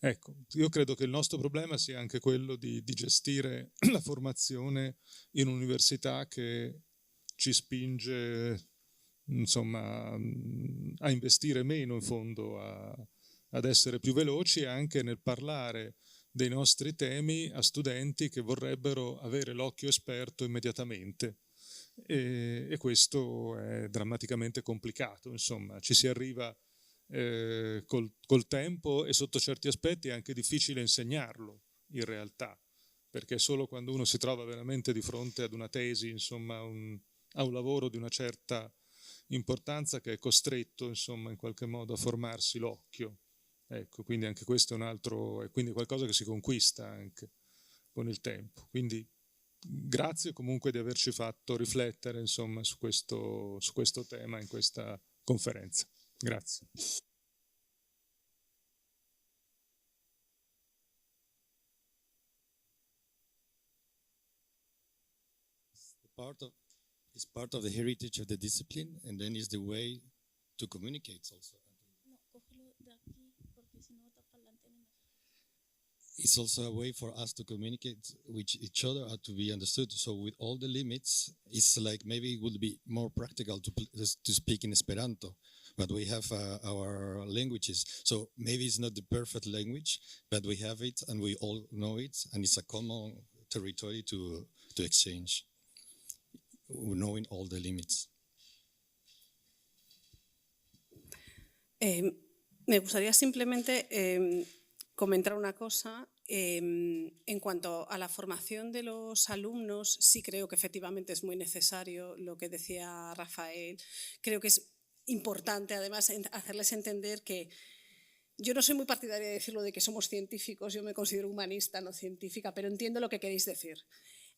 Ecco, io credo che il nostro problema sia anche quello di gestire la formazione in un'università che ci spinge, insomma, a investire meno in fondo, ad essere più veloci anche nel parlare dei nostri temi a studenti che vorrebbero avere l'occhio esperto immediatamente. E questo è drammaticamente complicato, insomma, ci si arriva col tempo e sotto certi aspetti è anche difficile insegnarlo in realtà, perché solo quando uno si trova veramente di fronte ad una tesi, insomma, a un lavoro di una certa importanza, che è costretto, insomma, in qualche modo a formarsi l'occhio. Ecco, quindi anche questo è un altro, è quindi qualcosa che si conquista anche con il tempo. Quindi grazie comunque di averci fatto riflettere, insomma, su questo tema in questa conferenza. Grazie. It's part of the heritage of the discipline, and then is the way to communicate also. It's also a way for us to communicate with each other and to be understood. So with all the limits, it's like maybe it would be more practical to speak in Esperanto, but we have our languages. So maybe it's not the perfect language, but we have it and we all know it, and it's a common territory to exchange, knowing all the limits. Me gustaría simplemente comentar una cosa. En cuanto a la formación de los alumnos, sí creo que efectivamente es muy necesario lo que decía Rafael. Creo que es importante, además, hacerles entender que yo no soy muy partidaria de decirlo de que somos científicos, yo me considero humanista, no científica, pero entiendo lo que queréis decir.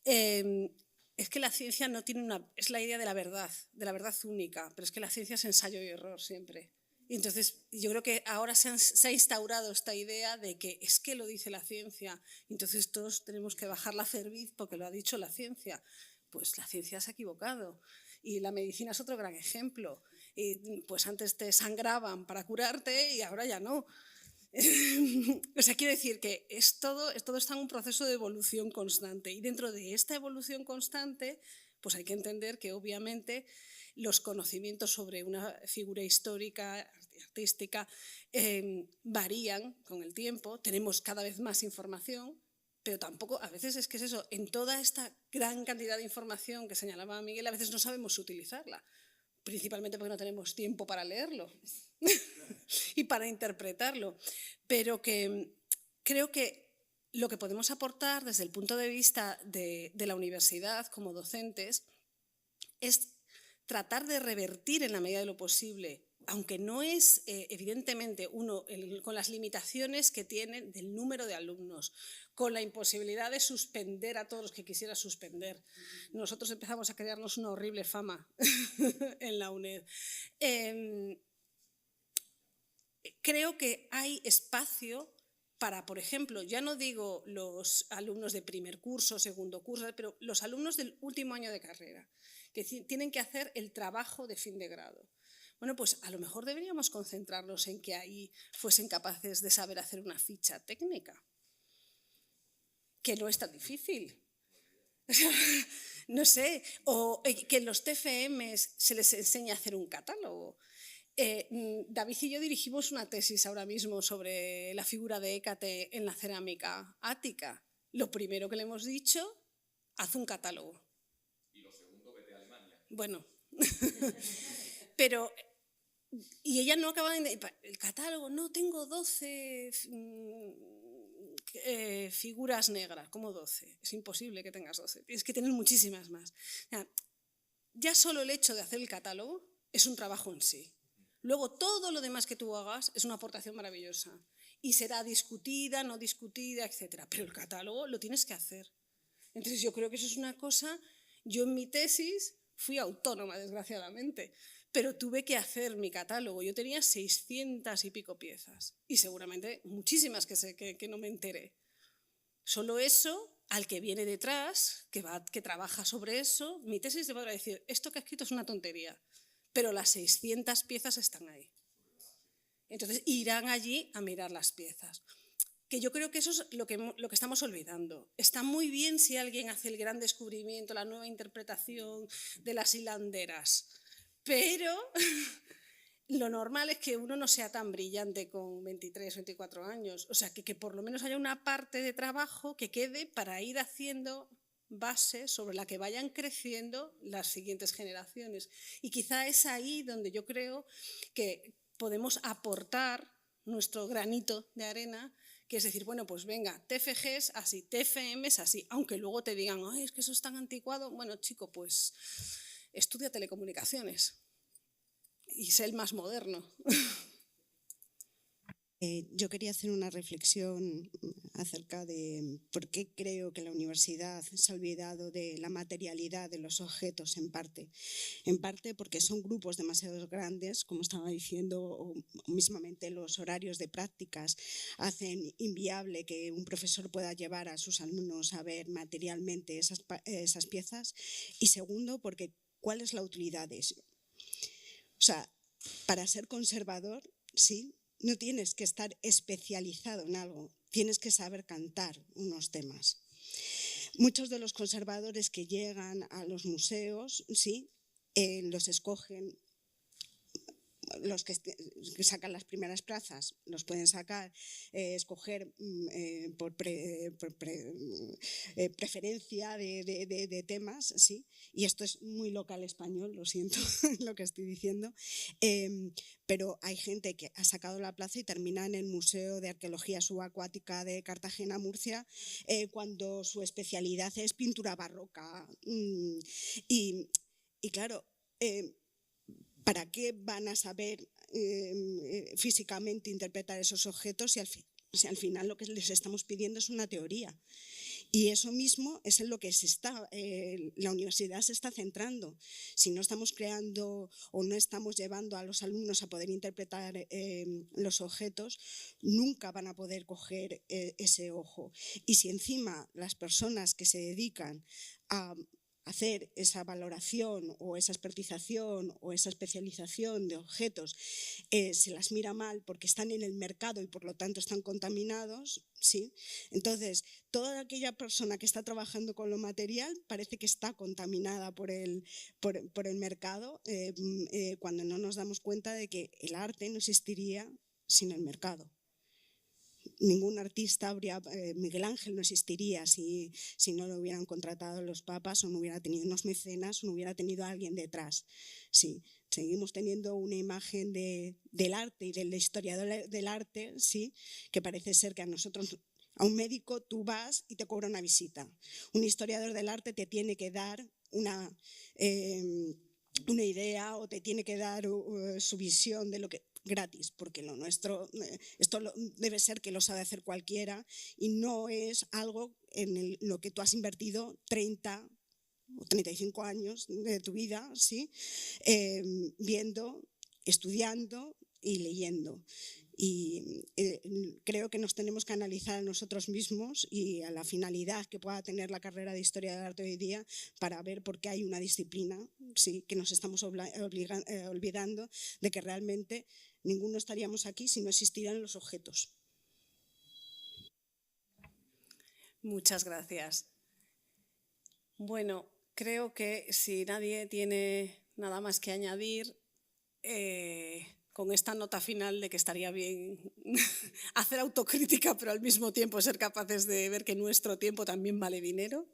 Es que la ciencia no tiene es la idea de la verdad única, pero es que la ciencia es ensayo y error siempre. Y entonces yo creo que ahora se ha instaurado esta idea de que es que lo dice la ciencia, entonces todos tenemos que bajar la cerviz porque lo ha dicho la ciencia. Pues la ciencia se ha equivocado y la medicina es otro gran ejemplo. Y pues antes te sangraban para curarte y ahora ya no. O sea, quiero decir que todo está en un proceso de evolución constante, y dentro de esta evolución constante pues hay que entender que obviamente los conocimientos sobre una figura histórica, artística, varían con el tiempo, tenemos cada vez más información, pero tampoco, a veces es que es eso, en toda esta gran cantidad de información que señalaba Miguel, a veces no sabemos utilizarla, principalmente porque no tenemos tiempo para leerlo y para interpretarlo, pero que creo que lo que podemos aportar desde el punto de vista de la universidad como docentes es tratar de revertir en la medida de lo posible, aunque no es evidentemente uno con las limitaciones que tiene del número de alumnos, con la imposibilidad de suspender a todos los que quisiera suspender. Nosotros empezamos a crearnos una horrible fama en la UNED. Creo que hay espacio para, por ejemplo, ya no digo los alumnos de primer curso, segundo curso, pero los alumnos del último año de carrera, que tienen que hacer el trabajo de fin de grado. Bueno, pues a lo mejor deberíamos concentrarnos en que ahí fuesen capaces de saber hacer una ficha técnica, que no es tan difícil. No sé, o que en los TFMs se les enseñe a hacer un catálogo. David y yo dirigimos una tesis ahora mismo sobre la figura de Hécate en la cerámica ática. Lo primero que le hemos dicho, haz un catálogo. Y lo segundo, vete a Alemania. Bueno, pero... Y ella no acaba de... El catálogo, no, tengo 12 figuras negras. ¿Cómo 12? Es imposible que tengas 12. Tienes que tener muchísimas más. O sea, ya solo el hecho de hacer el catálogo es un trabajo en sí. Luego todo lo demás que tú hagas es una aportación maravillosa y será discutida, no discutida, etcétera. Pero el catálogo lo tienes que hacer. Entonces yo creo que eso es una cosa. Yo en mi tesis fui autónoma, desgraciadamente, pero tuve que hacer mi catálogo. Yo tenía 600 y pico piezas y seguramente muchísimas que no me enteré. Solo eso, al que viene detrás, que trabaja sobre eso, mi tesis te podrá decir, esto que he escrito es una tontería, pero las 600 piezas están ahí. Entonces irán allí a mirar las piezas. Que yo creo que eso es lo que estamos olvidando. Está muy bien si alguien hace el gran descubrimiento, la nueva interpretación de las hilanderas, pero lo normal es que uno no sea tan brillante con 23, 24 años. O sea, que por lo menos haya una parte de trabajo que quede para ir haciendo base sobre la que vayan creciendo las siguientes generaciones. Y quizá es ahí donde yo creo que podemos aportar nuestro granito de arena, que es decir, bueno, pues venga, TFG es así, TFM es así, aunque luego te digan, ay, es que eso es tan anticuado. Bueno, chico, pues estudia telecomunicaciones y sé el más moderno. Yo quería hacer una reflexión acerca de por qué creo que la universidad se ha olvidado de la materialidad de los objetos en parte. En parte porque son grupos demasiado grandes, como estaba diciendo, o mismamente los horarios de prácticas hacen inviable que un profesor pueda llevar a sus alumnos a ver materialmente esas piezas. Y segundo, porque ¿cuál es la utilidad de eso? O sea, para ser conservador, sí, no tienes que estar especializado en algo, tienes que saber cantar unos temas. Muchos de los conservadores que llegan a los museos, sí, los escogen, los que sacan las primeras plazas, los pueden sacar, escoger por preferencia de temas, sí, y esto es muy local español, lo siento lo que estoy diciendo, pero hay gente que ha sacado la plaza y termina en el Museo de Arqueología Subacuática de Cartagena, Murcia, cuando su especialidad es pintura barroca. Y claro, ¿para qué van a saber físicamente interpretar esos objetos si al final lo que les estamos pidiendo es una teoría? Y eso mismo es en lo que la universidad se está centrando. Si no estamos creando o no estamos llevando a los alumnos a poder interpretar los objetos, nunca van a poder coger ese ojo. Y si encima las personas que se dedican a hacer esa valoración o esa expertización o esa especialización de objetos se las mira mal porque están en el mercado y por lo tanto están contaminados, ¿sí? Entonces, toda aquella persona que está trabajando con lo material parece que está contaminada por el mercado cuando no nos damos cuenta de que el arte no existiría sin el mercado. Ningún artista Miguel Ángel no existiría si no lo hubieran contratado los papas o no hubiera tenido unos mecenas o no hubiera tenido a alguien detrás. Sí, seguimos teniendo una imagen del arte y del historiador del arte, sí, que parece ser que a un médico tú vas y te cobra una visita. Un historiador del arte te tiene que dar una idea o te tiene que dar su visión de lo que gratis, porque lo nuestro, debe ser que lo sabe hacer cualquiera y no es algo en lo que tú has invertido 30 o 35 años de tu vida, ¿sí? Viendo, estudiando y leyendo. Y creo que nos tenemos que analizar a nosotros mismos y a la finalidad que pueda tener la carrera de Historia del Arte hoy día para ver por qué hay una disciplina, sí, que nos estamos olvidando de que realmente ninguno estaríamos aquí si no existieran los objetos. Muchas gracias. Bueno, creo que si nadie tiene nada más que añadir, con esta nota final de que estaría bien hacer autocrítica, pero al mismo tiempo ser capaces de ver que nuestro tiempo también vale dinero.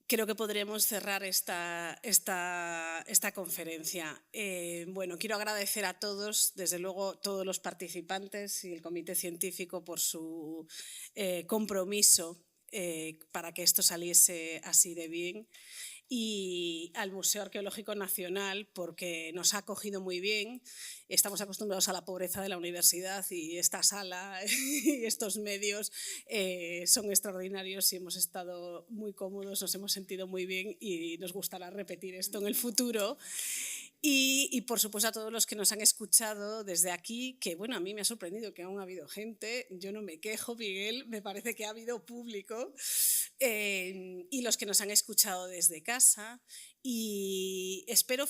Creo que podríamos cerrar esta conferencia. Bueno, quiero agradecer a todos, desde luego todos los participantes y el comité científico por su compromiso para que esto saliese así de bien. y al Museo Arqueológico Nacional porque nos ha acogido muy bien. Estamos acostumbrados a la pobreza de la universidad y esta sala y estos medios son extraordinarios y hemos estado muy cómodos, nos hemos sentido muy bien y nos gustará repetir esto en el futuro. Y por supuesto a todos los que nos han escuchado desde aquí, que bueno, a mí me ha sorprendido que aún ha habido gente, yo no me quejo, Miguel, me parece que ha habido público, y los que nos han escuchado desde casa, y espero,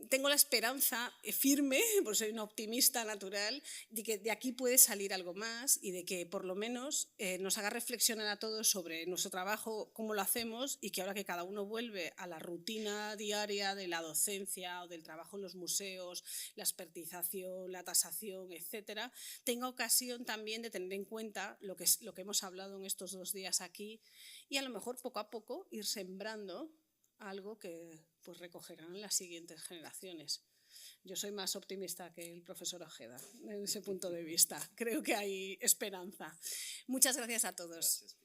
tengo la esperanza firme, porque soy una optimista natural, de que de aquí puede salir algo más y de que por lo menos nos haga reflexionar a todos sobre nuestro trabajo, cómo lo hacemos y que ahora que cada uno vuelve a la rutina diaria de la docencia o del trabajo en los museos, la expertización, la tasación, etcétera, tenga ocasión también de tener en cuenta lo que hemos hablado en estos 2 días aquí y a lo mejor poco a poco ir sembrando algo que pues recogerán las siguientes generaciones. Yo soy más optimista que el profesor Ojeda en ese punto de vista. Creo que hay esperanza. Muchas gracias a todos.